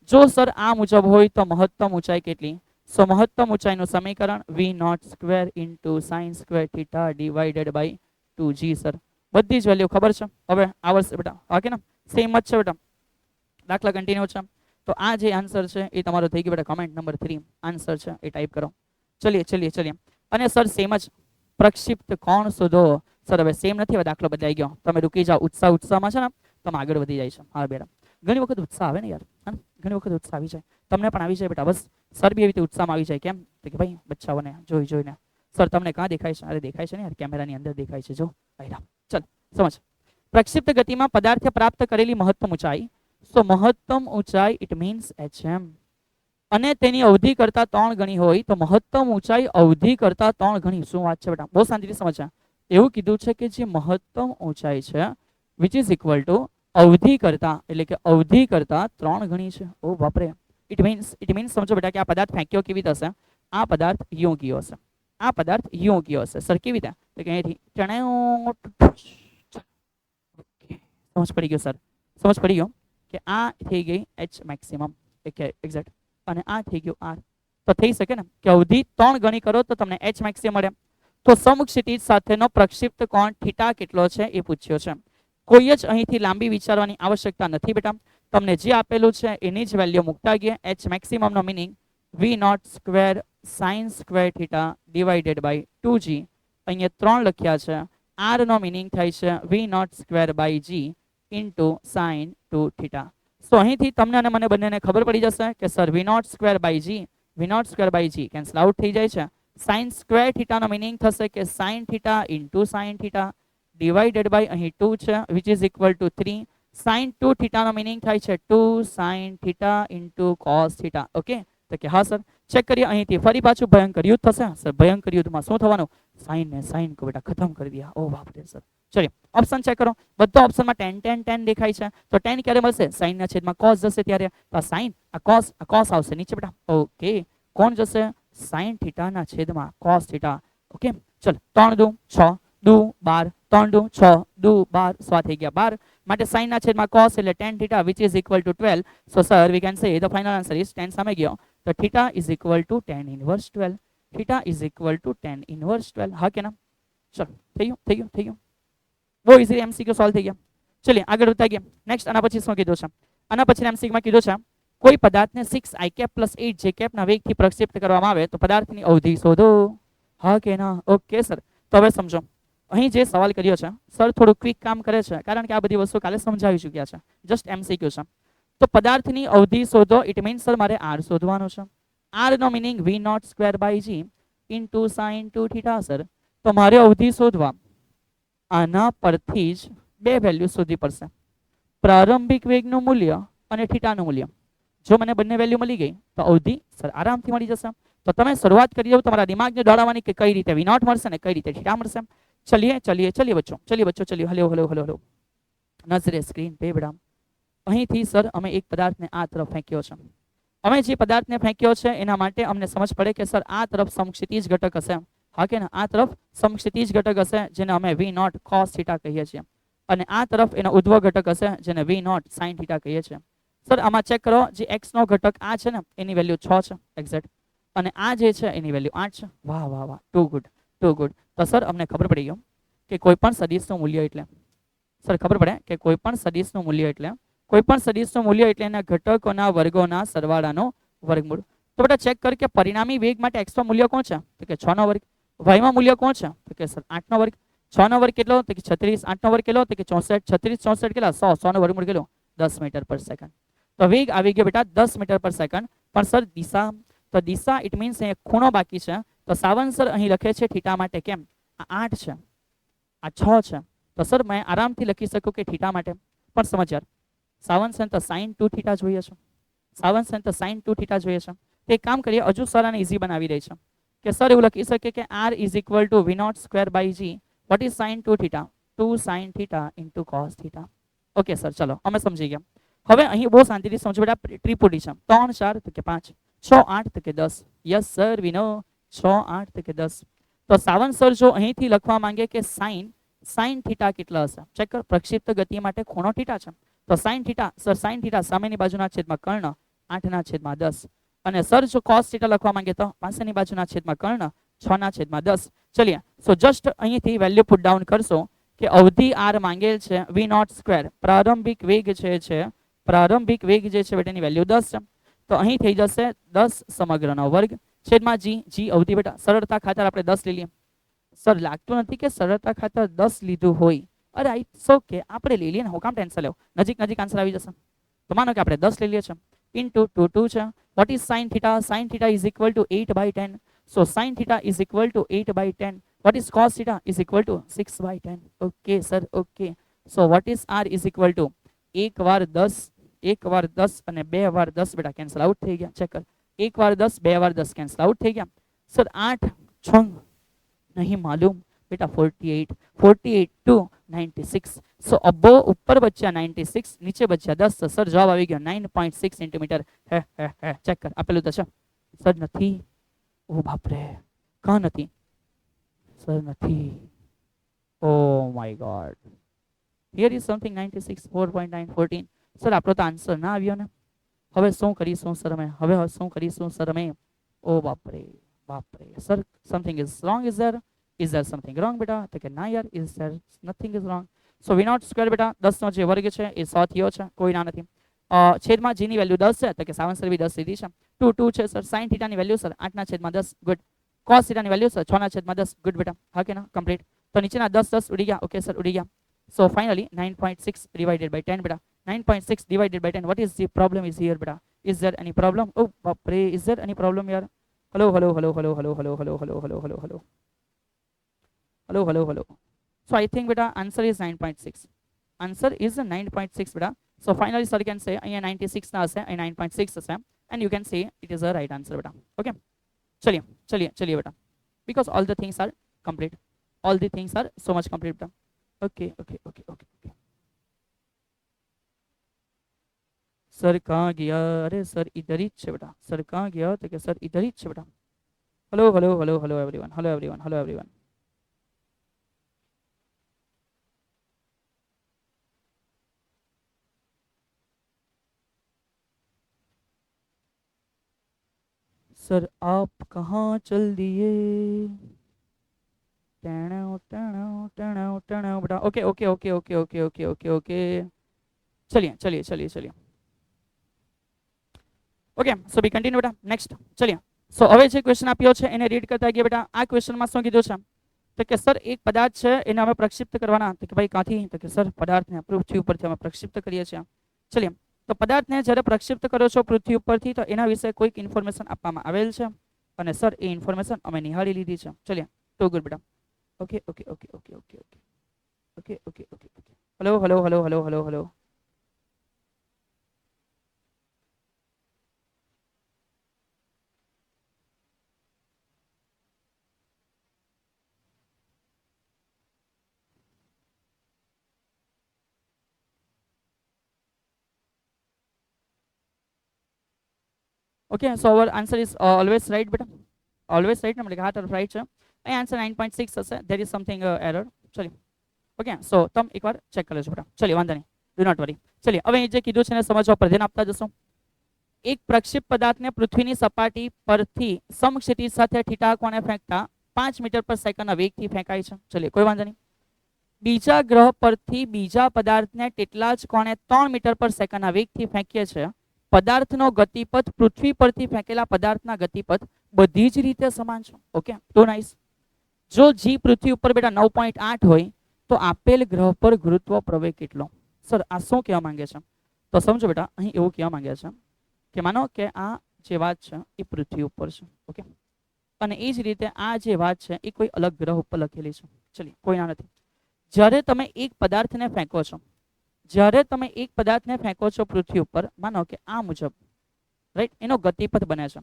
A: જો સર આ મુજબ હોય તો મહત્તમ ઊંચાઈ કેટલી, સો મહત્તમ ઊંચાઈનું સમીકરણ v naught square into sin square theta divided by 2g। Sir બધી જ વેલ્યુ ખબર છે, હવે આવડશે બેટા, હા કે ના? સેમ જ છે બેટા, દાખલા કન્ટિન્યુ છે, તો આ જે આન્સર છે એ તમારો થઈ ગયો બેટા, કમેન્ટ નંબર 3 આન્સર છે એ ટાઈપ કરો। ચલિए, અને સર સેમ જ પ્રક્ષિપ્ત કોણ શોધો, સર હવે સેમ નથી, હવે દાખલો બદલાઈ ગયો, તમે રૂકી જાઓ, ઉત્સાહમાં છે ને તમે આગળ વધી જાય છે, હા બેટા, ઘણી વખત ઉત્સાહ આવે ને યાર, હા ઘણી વખત ઉત્સાહ આવી જાય, તમને પણ આવી જાય બેટા, બસ સર બી એવી રીતે ઉત્સાહમાં આવી જાય, કેમ તો કે ભાઈ બચ્ચાઓને જોઈને, સર તમને ક્યાં દેખાય છે, અરે દેખાય છે ને યાર, કેમેરાની અંદર દેખાય છે, જો આયરા। ચલ સમજ, પ્રક્ષિપ્ત ગતિમાં પદાર્થે પ્રાપ્ત કરેલી મહત્તમ ઊંચાઈ, સો મહત્તમ ઊંચાઈ ઇટ મીન્સ hm, અને તેની અવધિ કરતા 3 ગણી હોય તો મહત્તમ ઊંચાઈ અવધિ કરતા 3 ગણી। શું વાત છે બેટા, બહુ શાંતિથી સમજ્યા। એવું કીધું છે કે જે મહત્તમ ઊંચાઈ છે which is equal to અવધિ કરતા, એટલે કે અવધિ કરતા 3 ગણી છે। ઓ બાપરે, ઇટ મીન્સ સમજો બેટા કે આ પદાર્થ ફેંક્યો કેવી થશે, આ પદાર્થ યું ગયો હશે, આ પદાર્થ યું ગયો હશે, સર કેવી રીતે, તો કે અહીંથી સમજ પડી ગયો સર, સમજ પડી ગયો, કે આ થઈ ગઈ h મેક્સિમમ એક્ઝેક્ટ, અને આ થઈ ગયું r. તો થઈ શકે ને કે અવધિ 3 ગણી કરો તો તમને h મેક્સિમમ મળે. તો સમક્ષિતિજ સાથેનો પ્રક્ષિપ્ત કોણ થીટા કેટલો છે એ પૂછ્યો છે. કોઈ જ અહીંથી લાંબી વિચારવાની આવશ્યકતા નથી બેટા. તમને જે આપેલું છે એની જ વેલ્યુ મૂકતા ગયા. h મેક્સિમમ નો meaning v0 square sin square theta divided by 2g. અહીંયા 3 લખ્યા છે. r નો મીનિંગ થાય છે v0 square by g into sin 2 theta. So અહીંથી તમને અને મને બંનેને ખબર પડી જશે કે sir v0 square by g cancel out થઈ જાય છે. sin સ્ક્વેર થીટા નો મીનિંગ થશે કે sin theta into sin theta divided by અહીં 2 છે which is equal to 3. sin 2 theta નો મીનિંગ થાય છે 2 sin theta into cos theta. Okay, તો કે હા સર. ચેક કરીએ અહીંથી ફરી પાછું ભયંકર યુદ્ધ થશે. સર ભયંકર યુદ્ધમાં શું થવાનું? સાइन ने साइन को बेटा खत्म कर दिया. ओ बाप रे सर. चलिए ऑप्शन चेक करो. બધા ઓપ્શનમાં 10 10 10 દેખાય છે. તો 10 ક્યારે મળશે? સાइन ના છેદમાં cos જશે ત્યારે. તો આ સાइन આ cos આવશે નીચે બેટા. ઓકે, કોણ જશે? સાइन થીટા ના છેદમાં cos થીટા. ઓકે, ચલ 3 દુ 6 દુ 12 3 દુ 6 દુ 12 100 થઈ ગયા 12. માટે સાइन ના છેદમાં cos એટલે tan theta which is equal to 12. so sir we can say the final answer is 10 સામે ગયો તો theta is equal to tan inverse 12. Theta is equal to tan inverse 12. हाँ के ना? चलो થઈ ગયું બહુ ઇઝી એમસીક્યુ સોલ્વ થઈ ગયા. ચલિए આગળ વધતા ગયા. નેક્સ્ટ આના પછી શું કીધું છે? આના પછી એમસીક્યુ માં કીધું છે કોઈ પદાર્થને 6i કેપ પ્લસ 8j ના વેગથી પ્રક્ષેપિત કરવામાં આવે તો પદાર્થની અવધિ શોધો. હા કે ના? Okay sir. તો હવે સમજો અહીં જે સવાલ કર્યો છે સર થોડું ક્વિક કામ કરે છે કારણ કે આ બધી વસ્તુ કાલે સમજાવી ચૂક્યા છે. જસ્ટ એમસીક્યુ છે. તો પદાર્થની અવધિ શોધો ઇટ મીન્સ સર મારે r શોધવાનું છે. r નો meaning v0 square by g into sin 2 theta sir. તો મારે અવધિ શોધવા આના પરથી જ બે વેલ્યુ શોધવી પડશે. પ્રારંભિક વેગનું મૂલ્ય અને થીટાનું મૂલ્ય. જો મને બંને વેલ્યુ મળી ગઈ તો અવધિ સર આરામથી મળી જશે. તો તમે શરૂઆત કરી દો તમારા દિમાગને દોડાવવાની કે કઈ રીતે v0 મળશે ને કઈ રીતે થીટા મળશે. ચલિए બચ્ચો હલો નજરે સ્ક્રીન पे બેટા. અહીંથી સર અમે એક પદાર્થને આ તરફ ફેંક્યો છે. અમે જે પદાર્થને ફેંક્યો છે એના માટે અમને સમજ પડે કે સર આ તરફ સમક્ષિતિજ ઘટક હશે. હા કે ના? આ તરફ સમક્ષિતિજ ઘટક હશે જેને અમે v0 cos થીટા કહીએ છીએ અને આ તરફ એનો ઉધ્વ ઘટક હશે જેને v0 sin થીટા કહીએ છીએ. સર આમાં ચેક કરો જે x નો ઘટક આ છે ને એની વેલ્યુ 6 છે એક્ઝેક્ટ, અને આ જે છે એની વેલ્યુ 8 છે. વાહ વાહ વાહ, ટુ ગુડ. તો સર અમને ખબર પડી ગયો કે કોઈ પણ સદિશનું મૂલ્ય એટલે સર ખબર પડે કે કોઈ પણ સદિશનું મૂલ્ય એટલે એના ઘટકોના વર્ગોના સરવાળાનો વર્ગમૂળ. તો બેટા ચેક કર કે પરિણામી વેગ માટે x નું મૂલ્ય કોણ છે? તો કે 6 નો વર્ગ. y માં મૂલ્ય કોણ છે? તો કે સર 8 નો વર્ગ. 6 નો વર્ગ કેટલો? તો કે 36. 8 નો વર્ગ કેટલો? તો કે 64. 36 64 કેટલા? 100. 100 નો વર્ગમૂળ કેટલો? 10 મીટર પર સેકન્ડ. તો વેગ આવી ગયો બેટા 10 મીટર પર સેકન્ડ. પણ સર દિશા, તો દિશા ઇટ મીન્સ એક ખૂણો બાકી છે. તો સાવન સર અહીં લખે છે થીટા માટે કેમ? આ 8 છે, આ 6 છે. તો સર મેં આરામથી લખી શકું કે થીટા માટે. પણ સમજ યાર, સાવન સર તો sin 2 થીટા જોઈએ છે. તો એક કામ કરીએ, હજુ સર આને ઈઝી બનાવી દે છે કે સર એવું લખી શકે કે r is equal to v0 square by g. What is sin 2 theta? 2 sin theta into cos theta. Okay sir, ચલો અમે સમજી ગયા. હવે અહીં બહુ શાંતિથી સમજો બેટા. ત્રિપુટી છે 3 4 તો કે 5, 6 8 તો કે 10. યસ સર વી નો. 6 8 તો કે 10. તો સાવન સર જો અહીંથી લખવા માંગે કે sin થીટા કેટલા હશે? ચેક કર. પ્રક્ષિપ્ત ગતિ માટે ખૂણો થીટા છે. તો sin થીટા સામેની બાજુના છેદમાં કર્ણ 8/10. અને સર જો cos થીટા લખવા માંગે તો પાછળની બાજુના છેદમાં કર્ણ 6/10. ચલિए સો જસ્ટ અહીંથી વેલ્યુ પુટ ડાઉન કરશો કે અવધિ r માંગેલ છે v0 સ્ક્વેર. પ્રારંભિક વેગ જે છે બેટાની વેલ્યુ 10 છે. તો અહીં થઈ જશે 10 સમગ્રનો વર્ગ છેદમાં g અવધિ બેટા. સરળતા ખાતર આપણે 10 લઈ લઈએ. સર લાગતું નથી કે સરળતા ખાતર 10 લીધું હોય. અરે આઈ ઓકે, આપણે લઈ લઈએ ને, હું કામ ટેન્શન લેવું? નજીક આન્સર આવી જશે. તો માનો કે આપણે 10 લઈ લઈએ છીએ ઇન્ટુ 2 છે. Vote is sin theta? sin theta is equal two 8/10. So sin theta is equal two 8/10. What is cos theta? Is equal two 6/10. Okay sir, okay. So what is r is equal two 1 વાર 10 અને 2 વાર 10 બેટા cancel out થઈ ગયા. Check કર. 1 વાર 10 2 વાર 10 cancel out થઈ ગયા. સર 8 6 नहीं मालूम बेटा. 48 टू 96. सो अब ऊपर बच्चा 96 नीचे बच्चा 10. तो सर जवाब આવી ગયો 9.6 સેન્ટીમીટર. હે ચેક કર. આપેલું તો છે સર નથી. ઓ બાપ રે, કાં નથી સર? નથી. Oh my God. Here is something 96 4.9 14. Sir આપણો તો આન્સર ના આવ્યો ને, હવે શું કરીશું સર અમે, હવે શું કરીશું સર અમે? ઓ બાપરે બાપરે સર, something is wrong is there something wrong બેટા? તો કે ના યાર, is there nothing is wrong. So v not square બેટા 10 નો જે વર્ગ છે એ 100 થયો છે, કોઈ ના નથી. છેદમાં g ની વેલ્યુ 10 છે, તો કે 7 સર બી 10 લીધી છે. 2 2 છે સર. sin θ ની વેલ્યુ સર 8 ના છેદમાં 10, ગુડ. cos θ ની વેલ્યુ સર 6 ના છેદમાં 10, ગુડ બેટા. હા કે ના, કમ્પ્લીટ. તો નીચેના 10 10 ઉડી ગયા, ઓકે સર ઉડી ગયા. સો ફાઇનલી 9.6 divided by 10 બેટા. 9.6 divided by 10, what is the problem is here બેટા? Is there any problem? Oh બાપરે, is there any problem યાર? hello hello hello hello hello hello hello hello hello hello hello hello hello hello. So I think beta answer is 9.6. Answer is 9.6 beta. So finally sir can say 96 na ase, 9.6 ase, and you can say it is a right answer beta. Okay, chaliye chaliye chaliye beta, because all the things are complete, all the things are so much complete beta. Okay okay okay okay okay. Sir कहाँ गया? अरे sir इधर ही है बेटा. Sir कहाँ गया? तो क्या सर इधर ही है बेटा. Hello hello hello hello everyone, hello everyone, hello everyone. Sir आप कहाँ चल दिए? बेटा. Okay okay okay okay okay okay okay okay. चलिए चलिए चलिए चलिए. ओके, सो बी कंटिन्यू बेटा. नेक्स्ट चलिए. सो હવે જે ક્વેશ્ચન આપ્યો છે એને રીડ કરતા ગયા બેટા. આ ક્વેશ્ચનમાં શું કીધું છે? તો કે સર એક પદાર્થ છે એને અમે પ્રક્ષિપ્ત કરવાના. તો કે ભાઈ ક્યાંથી? તો કે સર પદાર્થને પૃથ્વી ઉપરથી અમે પ્રક્ષિપ્ત કરીએ છીએ. ચલિએ, તો પદાર્થને જ્યારે પ્રક્ષિપ્ત કરો છો પૃથ્વી ઉપરથી, તો એના વિશે કોઈક ઇન્ફોર્મેશન આપવામાં આવેલ છે, અને સર એ ઇન્ફોર્મેશન અમે નિહાળી લીધી છે. ચલિએ, તો ગુડ બેટા. Okay okay okay okay okay okay okay okay okay okay. Hello hello hello hello hello hello. Okay, so our answer is always right beta. Always right, मतलब हाथ तरफ right છે. અહીં આન્સર 9.6 હશે. there is something error. ચલિए, okay. So તમે એકવાર check કરી લેજો બેટા. ચલિए, વાંધો નહીં, ડુ નોટ વરી. ચલિए, હવે જે કીધું છે એને સમજવા પર ધ્યાન આપતા જશો. એક પ્રક્ષેપ પદાર્થને પૃથ્વીની સપાટી પરથી સમક્ષિતિજ સાથે થીટા કોણે ફેંકતા 5 મીટર પર સેકન્ડના વેગથી ફેંકાય છે. ચલિए, કોઈ વાંધો નહીં. બીજા ગ્રહ પરથી બીજા પદાર્થને તેટલા જ કોણે 3 મીટર પર સેકન્ડના વેગથી ફેંકીએ છે. પદાર્થનો ગતિપથ પૃથ્વી પરથી ફેંકેલા પદાર્થના ગતિપથ બધી જ રીતે સમાન છે. ઓકે, તો નાઇસ. જો જી પૃથ્વી ઉપર બેટા 9.8 હોય તો આપેલ ગ્રહ પર ગુરુત્વ પ્રવેગ કેટલો? સર આ શું કહેવા માંગે છે? તો સમજો બેટા, અહીં એવું કહેવા માંગે છે કે માનો કે આ જે વાત છે એ પૃથ્વી ઉપર છે. ઓકે, અને એ જ રીતે આ જે વાત છે એ કોઈ અલગ ગ્રહ ઉપર લખેલી છે. ચલિए, કોઈ ના નથી. જ્યારે તમે એક પદાર્થને ફેંકો છો, જ્યારે તમે એક પદાર્થને ફેંકો છો પૃથ્વી ઉપર, માનો કે આ મુજબ, રાઈટ, એનો ગતિપથ બને છે.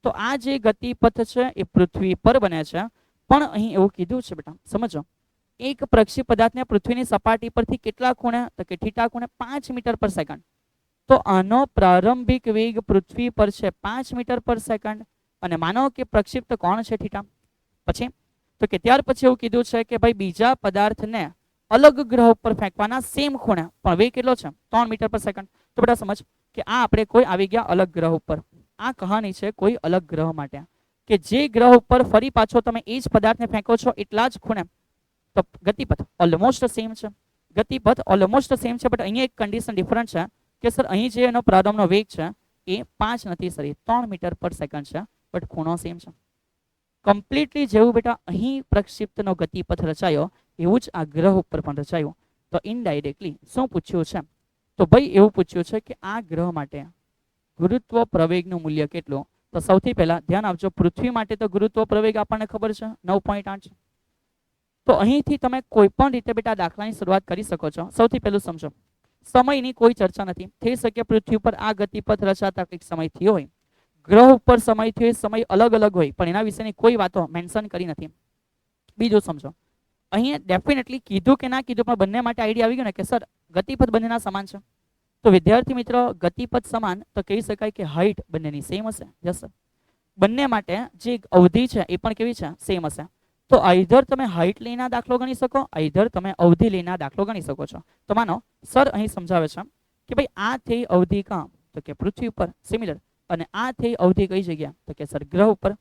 A: તો આ જે ગતિપથ છે એ પૃથ્વી પર બને છે, પણ અહીં એવું કીધું છે બેટા, સમજો, એક પ્રક્ષેપ પદાર્થને પૃથ્વીની સપાટી પરથી કેટલા ખૂણે? તો કે થીટા ખૂણે 5 મીટર પર સેકન્ડ. તો આનો પ્રારંભિક વેગ પૃથ્વી પર છે 5 મીટર પર સેકન્ડ, અને માનો કે પ્રક્ષિપ્ત કોણ છે? થીટા. પછી તો કે ત્યાર પછી એવું કીધું છે કે ભાઈ બીજા પદાર્થને અલગ ગ્રહ ઉપર ફેંકવાના સેમ ખૂણે, પણ વેગ કેટલો છે? 3 મીટર પર સેકન્ડ. તો બેટા સમજ કે આ આપણે કોઈ આવી ગયા અલગ ગ્રહ ઉપર. આ કહાની છે કોઈ અલગ ગ્રહ માટે, કે જે ગ્રહ ઉપર ફરી પાછો તમે એ જ પદાર્થને ફેંકો છો એટલા જ ખૂણે. તો ગતિપથ ઓલમોસ્ટ સેમ છે, ગતિપથ ઓલમોસ્ટ સેમ છે, બટ અહીંયા એક કન્ડિશન ડિફરન્ટ છે કે સર અહીં જે એનો પ્રારંભનો વેગ છે એ 5 નથી સર, 3 મીટર પર સેકન્ડ છે, બટ ખૂણો સેમ છે. કમ્પ્લીટલી જેવું બેટા અહીં પ્રક્ષિપ્તનો ગતિપથ રચાયો એવું જ આ ગ્રહ ઉપર પણ રચાયું. તો ઇનડાયરેક્ટલી શું પૂછ્યું છે? તો ભાઈ એવું પૂછ્યું છે કે આ ગ્રહ માટે ગુરુત્વ પ્રવેગનું મૂલ્ય કેટલું? તો સૌથી પહેલા ધ્યાન આપજો, પૃથ્વી માટે તો ગુરુત્વ પ્રવેગ આપણને ખબર છે 9.8 છે. તો અહીંથી તમે કોઈ પણ રીતે બેટા દાખલાની શરૂઆત કરી શકો છો. સૌથી પહેલું સમજો, સમયની કોઈ ચર્ચા નથી. થઈ શકે પૃથ્વી ઉપર આ ગતિપથ રચાતા કંઈક સમય થયો હોય, ગ્રહ ઉપર સમય થયો, સમય અલગ અલગ હોય, પણ એના વિશેની કોઈ વાતો મેન્શન કરી નથી. બીજું સમજો, અહીંયા ડેફિનેટલી કીધું કે ના કીધું, પણ બંને માટે આઈડિયા આવી ગયો ને કે સર ગતિપથ બંનેના સમાન છે. તો વિદ્યાર્થી મિત્રો, ગતિપથ સમાન તો કહી શકાય કે હાઈટ બંનેની સેમ હશે. યસ સર, બંને માટે જે અવધિ છે એ પણ કેવી છે? સેમ હશે. તો આઈધર તમે હાઈટ લઈને દાખલો ગણી શકો, આઈધર તમે અવધિ લઈને દાખલો ગણી શકો છો. તો માનો સર અહીં સમજાવે છે કે ભાઈ આ થઈ અવધિ કાં, તો કે પૃથ્વી ઉપર, સિમિલર. અને આ થઈ અવધિ કઈ જગ્યા, તો કે સર ગ્રહ ઉપર.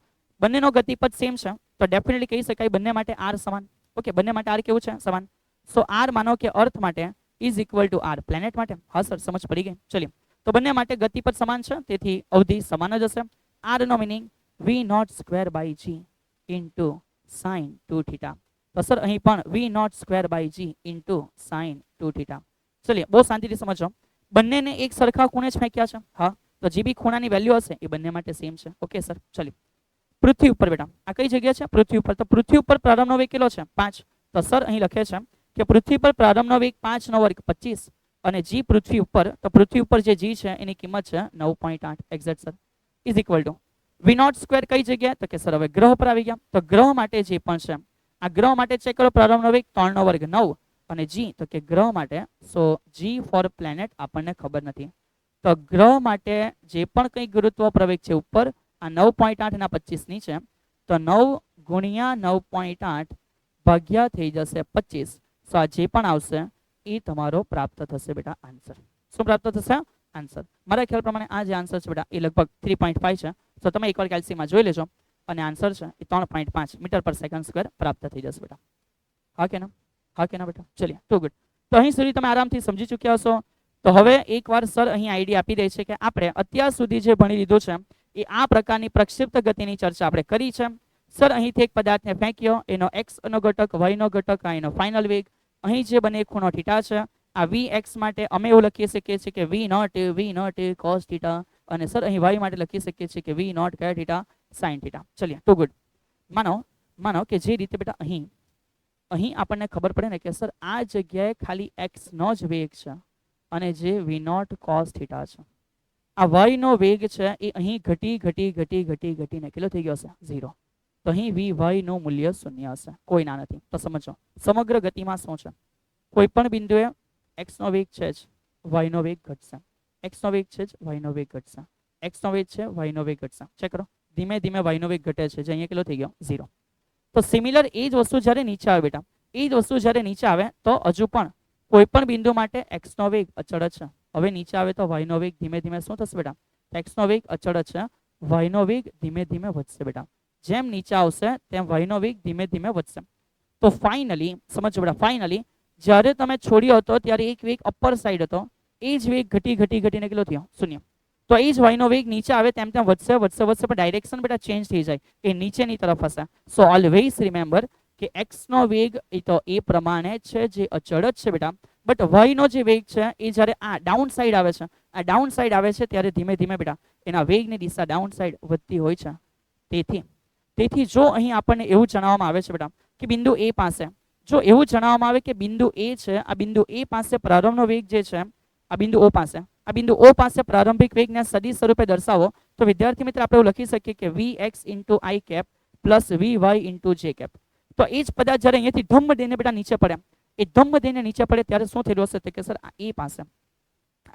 A: બંનેનો ગતિપથ સેમ છે તો ડેફિનેટલી કહી શકાય બંને માટે આર સમાન. ઓકે, બંને માટે આર કેવું છે, સમાન. સો આર માનો કે અર્થ માટે is equal to our planet માટે. હા સર, સમજ પડી ગઈ. ચલીએ, તો બંને માટે ગતિપથ સમાન છે તેથી અવધિ સમાન જ હશે. આર નો meaning v not square by g into sine 2 theta. તો સર અહીં પણ v not square by g into sine 2 theta. ચલીએ, બહુ શાંતિથી સમજો. બંનેને એક સરખા ખૂણે જ ફેંક્યા છે. હા, તો જે બી ખૂણાની વેલ્યુ હશે એ બંને માટે સેમ છે. Okay sir, ચલીએ. પૃથ્વી ઉપર બેટા, આ કઈ જગ્યા છે, પૃથ્વી ઉપર. તો પૃથ્વી ઉપર પ્રારંભનો વેગ કેટલો છે, 5. તો સર અહીં લખે છે કે પૃથ્વી પર પ્રારંભનો વેગ 5 નો વર્ગ 25 અને જી પૃથ્વી ઉપર, તો પૃથ્વી ઉપર જે જી છે એની કિંમત છે 9.8 exact sir, is equal to v not square કઈ જગ્યાએ, તો કે સર હવે ગ્રહ પર આવી ગયા. તો ગ્રહ માટે જે પણ છે આ ગ્રહ માટે ચેક કરો, પ્રારંભનો વેગ 3 નો વર્ગ 9 અને જી તો કે ગ્રહ માટે, સો જી ફોર પ્લેનેટ આપણને ખબર નથી. તો ગ્રહ માટે જે પણ કંઈ ગુરુત્વ પ્રવેગ છે ઉપર, આ 9.8 ના 25 ની છે, તો 9 ગુણ્યા 9.8 ભાગ્યા થઈ જશે 25. સો આ જે પણ આવશે એ તમારો પ્રાપ્ત થશે બેટા આન્સર. શું પ્રાપ્ત થશે, આન્સર. મારા ખ્યાલ પ્રમાણે આ જે આન્સર છે બેટા એ લગભગ 3.5 છે. તો તમે એકવાર કેલ્સીમાં જોઈ લેજો અને આન્સર છે એ 3.5 મીટર પર સેકન્ડ સ્ક્વેર પ્રાપ્ત થઈ જશે બેટા. હા કે ના, હા કે ના બેટા. ચલીએ, ટુ ગુડ. તો અહીં સુધી તમે આરામથી સમજી ચૂક્યા હશો. તો હવે એકવાર સર અહીં આઈડિયા આપી દે છે કે આપણે અત્યાર સુધી જે ભણી લીધું છે એ આ પ્રકારની પ્રક્ષિપ્ત ગતિની ચર્ચા આપણે કરી છે. સર અહીંથી એક પદાર્થને ફેંક્યો, એનો એક્સ નો ઘટક, વાય નો ઘટક, આ એનો ફાઇનલ વેગ. અહીં જે બને ખૂણો થીટા છે, આ વી એક્સ માટે અમે એવું લખી શકીએ છીએ કે વી નોટ કોસ થીટા, અને સર અહીં વાય માટે લખી શકીએ છીએ કે વી નોટ કે થીટા સાઇન થીટા. ચલીએ, ટુ ગુડ. માનો કે જે રીતે બેટા અહીં આપણને ખબર પડે ને કે સર આ જગ્યાએ ખાલી એક્સ નો જ વેગ છે અને જે વી નોટ કોસ થીટા છે, આ વાય નો વેગ છે એ અહીં ઘટીને કેટલો થઈ ગયો હશે, 0. તો અહીં વી વાય નું મૂલ્ય 0 હશે, કોઈ ના નથી. તો સમજો સમગ્ર ગતિમાં શું છે, કોઈ પણ બિંદુએ એક્સ નો વેગ છે જ, વાય નો વેગ ઘટશે, એક્સ નો વેગ છે જ, વાય નો વેગ ઘટશે, એક્સ નો વેગ છે, વાય નો વેગ ઘટશે. ચેક કરો, ધીમે ધીમે વાય નો વેગ ઘટે છે, જે અહીંયા કેટલો થઈ ગયો, 0. તો સિમિલર એ જ વસ્તુ જ્યારે નીચે આવે બેટા, એ જ વસ્તુ જ્યારે નીચે આવે તો હજુ પણ કોઈ પણ બિંદુ માટે એક્સ નો વેગ અચળ છે. હવે નીચે આવે તો વાય નો વેગ ધીમે ધીમે શું થશે બેટા, એક્સ નો વેગ અચળ છે, વાય નો વેગ ધીમે ધીમે વધશે બેટા. જેમ નીચે આવશે તેમ વાય નો વેગ ધીમે ધીમે વધશે. તો ફાઇનલી સમજો બેટા, ફાઇનલી જ્યારે તમે છોડ્યો હતો ત્યારે એક વેગ અપર સાઈડ હતો, એ જ વેગ ઘટીને કેટલો થયો, 0. તો એ જ વાય નો વેગ નીચે આવે તેમ તેમ વધશે પણ ડાયરેક્શન બેટા ચેન્જ થઈ જાય, એ નીચેની તરફ હશે. સો ઓલવેઝ રિમેમ્બર કે એક્સ નો વેગ એ તો એ પ્રમાણે છે જે અચળ જ છે બેટા, બટ વાય નો જે વેગ છે એ જ્યારે આ ડાઉન સાઈડ આવે છે, આ ડાઉન સાઈડ આવે છે ત્યારે ધીમે ધીમે બેટા એના વેગની દિશા ડાઉન સાઈડ વધતી હોય છે. તેથી જો અહીં આપણને એવું જણાવવામાં આવે છે બેટા કે બિંદુ એ પાસે, જો એવું જણાવવામાં આવે કે બિંદુ એ છે, આ બિંદુ એ પાસે પ્રારંભનો વેગ જે છે, આ બિંદુ ઓ પાસે, આ બિંદુ ઓ પાસે પ્રારંભિક વેગને સદિશ સ્વરૂપે દર્શાવો, તો વિદ્યાર્થી મિત્ર આપણે એવું લખી શકીએ કે v x into i cap plus v y into j cap. તો એ જ પદાર્થ જ્યારે અહીંયાથી ધમ્મ દઈને બેટા નીચે પડે, એ ધમ્મ દઈને નીચે પડે ત્યારે શું થયેલું હશે, તો કે સર આ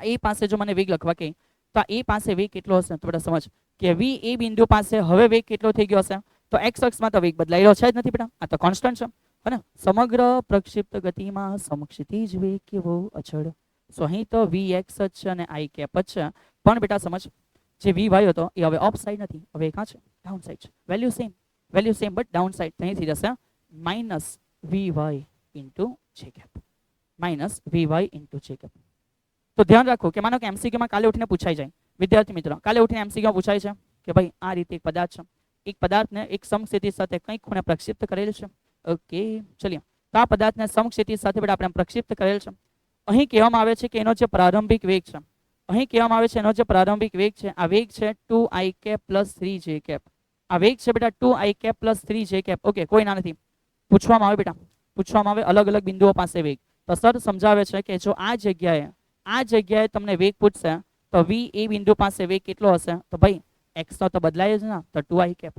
A: એ પાસે જો મને વેગ લખવા કહે તો આ એ પાસે વેગ કેટલો હશે, તો બેટા સમજ કે વી એ બિંદુ પાસે હવે વેગ કેટલો થઈ ગયો હશે, તો એક્સ અક્ષમાં તો વેગ બદલાયેલો છે જ નથી બેટા, આ તો કોન્સ્ટન્ટ છે. અને સમગ્ર પ્રક્ષિપ્ત ગતિમાં સમક્ષિતિજ વેગ કેવો અચળ. સો અહીં તો વી એક્સ જ છે અને આઈ કેપ જ છે, પણ બેટા સમજ જે વી વાય હતો એ હવે અપ સાઈડ નથી, હવે ક્યાં છે, ડાઉન સાઈડ છે. Value same but down side. અહીંથી જશે minus v y into j cap, minus v y into j cap. તો ધ્યાન રાખો કે માનો કે એમસીક્યુમાં કાલે ઉઠીને પૂછાઈ જાય, વિદ્યાર્થી મિત્રો કાલે ઉઠીને એમસીક્યુમાં પૂછાય છે કે ભાઈ આ રીતે એક પદાર્થ છે, એક પદાર્થને એક સમક્ષિતિજ સાથે કંઈક ખૂણે પ્રક્ષિપ્ત કરેલ છે. ઓકે, ચલીએ. તો આ પદાર્થને સમક્ષિતિજ સાથે બેટા આપણે પ્રક્ષિપ્ત કરેલ છે. અહીં કહેવામાં આવે છે કે એનો જે પ્રારંભિક વેગ છે, અહીં કહેવામાં આવે છે એનો જે પ્રારંભિક વેગ છે, આ વેગ છે 2i cap plus 3j cap. આ વેગ છે બેટા 2i cap plus 3j cap. Okay, કોઈ ના નથી. પૂછવામાં આવે બેટા, પૂછવામાં આવે અલગ અલગ બિંદુઓ પાસે વેગ, તો સર સમજાવે છે કે જો આ જગ્યાએ તમને વેગ પૂછશે તો વી એ બિંદુ પાસે વેગ કેટલો હશે, તો ભાઈ એક્સ નો તો બદલાય જ ને, તો 2i કેપ.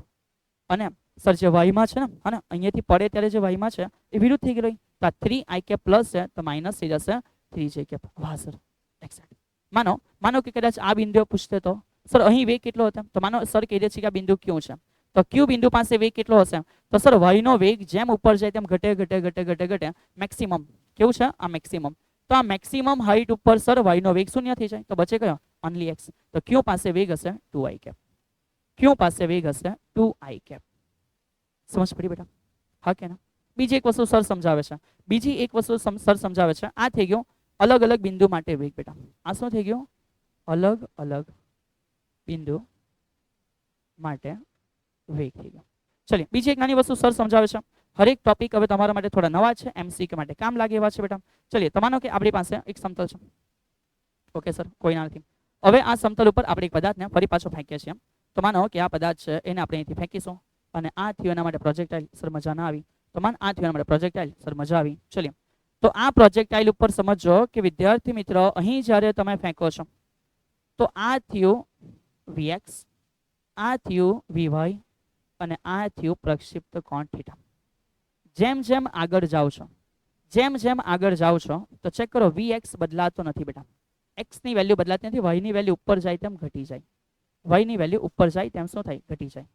A: અને સર જે વાયમાં છે ને, અને અહીંયાથી પડે ત્યારે જે વાયમાં છે એ વિરુદ્ધ થઈ ગઈ, તો 3i કેપ પ્લસ છે તો માઇનસ થઈ જશે 3j કેપ. વાહ સર, એક્ઝેક્ટ. માનો કે કદાચ આ બિંદુએ પૂછતે તો સર અહીં વેગ કેટલો હતો, તો માનો સર કહી દે છે કે આ બિંદુ ક્યુ છે, તો ક્યુ બિંદુ પાસે વેગ કેટલો હશે, તો સર વાય નો વેગ જેમ ઉપર જાય તેમ ઘટે મેક્સિમમ કેવું છે, આ મેક્સિમમ. તો આ મેક્સિમમ હાઈટ ઉપર સર y નો વેગ શૂન્ય થઈ જાય, તો બચે કયો? Only x. તો q પાસે વેગ હશે 2i કેપ. q પાસે વેગ હશે 2i કેપ. સમજ પડી બેટા? હા કે ના? બીજી એક વસ્તુ સર સમજાવે છે. બીજી એક વસ્તુ સર સમજાવે છે. આ થઈ ગયું અલગ અલગ બિંદુ માટે વેગ બેટા. આ શું થઈ ગયું? અલગ અલગ બિંદુ માટે વેગ થઈ ગયો. ચલિए બીજી એક નાની વસ્તુ સર સમજાવે છે. હરેક ટોપિક હવે તમારા માટે થોડા નવા છે, એમસીક્યુ માટે કામ લાગે એવા છે બેટા. ચલિए તો માનો કે આપણી પાસે એક સમતલ છે. ઓકે સર, કોઈ ના નથી. હવે આ સમતલ ઉપર આપણે એક પદાર્થને ફરી પાછો ફેંકીએ છીએ. તો માનો કે આ પદાર્થ છે એને આપણે અહીંથી ફેંકીશું અને આ થયું એના માટે પ્રોજેક્ટાઇલ. સર મજા ના આવી. તો માન આ થયું એના માટે પ્રોજેક્ટાઇલ. સર મજા આવી. ચલિए તો આ પ્રોજેક્ટાઇલ ઉપર સમજો કે વિદ્યાર્થી મિત્રો અહીં જ્યારે તમે ફેંકો છો તો આ થયું vx, આ થયું vy અને આ થયું પ્રક્ષિપ્ત કોણ થીટા. જેમ જેમ આગળ જાઓ છો, જેમ જેમ આગળ જાઓ છો તો ચેક કરો vx બદલાતો નથી બેટા. x ની વેલ્યુ બદલાતી નથી, y ની વેલ્યુ ઉપર જાય તેમ ઘટી જાય. y ની વેલ્યુ ઉપર જાય તેમ શું થાય? ઘટી જાય.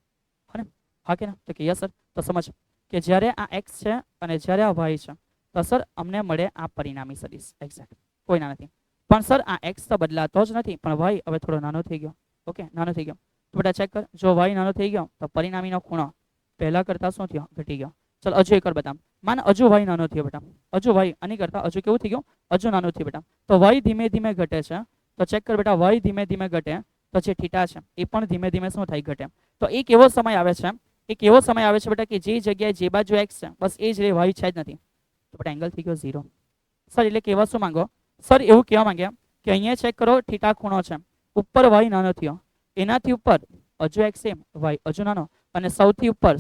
A: હા ને? હા કે ના? તો કે યસ સર. તો સમજ કે જ્યારે આ x છે અને જ્યારે આ y છે તો સર અમને મળે આ પરિણામી સદિશ એક્ઝેક્ટ. કોઈ ના નથી. પણ સર આ x તો બદલાતો જ નથી, પણ y હવે થોડો નાનો થઈ ગયો. ઓકે, નાનો થઈ ગયો. તો બેટા ચેક કર, જો y નાનો થઈ ગયો તો પરિણામીનો ખૂણો પહેલા કરતા શું થયો? ઘટી ગયો. ચલ હજુ એક વાર બતાવ. માન હજુ y નાનો થયો બેટા. હજુ y આની કરતા હજુ કેવું થઈ ગયું? હજુ નાનો થયો બેટા. તો y ધીમે ધીમે ઘટે છે. તો ચેક કર બેટા, y ધીમે ધીમે ઘટે તો જે થીટા છે એ પણ ધીમે ધીમે શું થાય? ઘટે. તો એક એવો સમય આવે છે, એક એવો સમય આવે છે બેટા કે જે જગ્યાએ જે બાજુ x છે બસ એ જ રે, y છે જ નથી. તો બેટા એંગલ થઈ ગયો 0. સર એટલે કેવા શું માંગો? સર એવું કહેવા માંગ્યા કે અહીંયા ચેક કરો થીટા ખૂણો છે, ઉપર y નાનો થયો, એનાથી ઉપર હજુ x સેમ, y હજુ નાનો, અને સૌથી ઉપર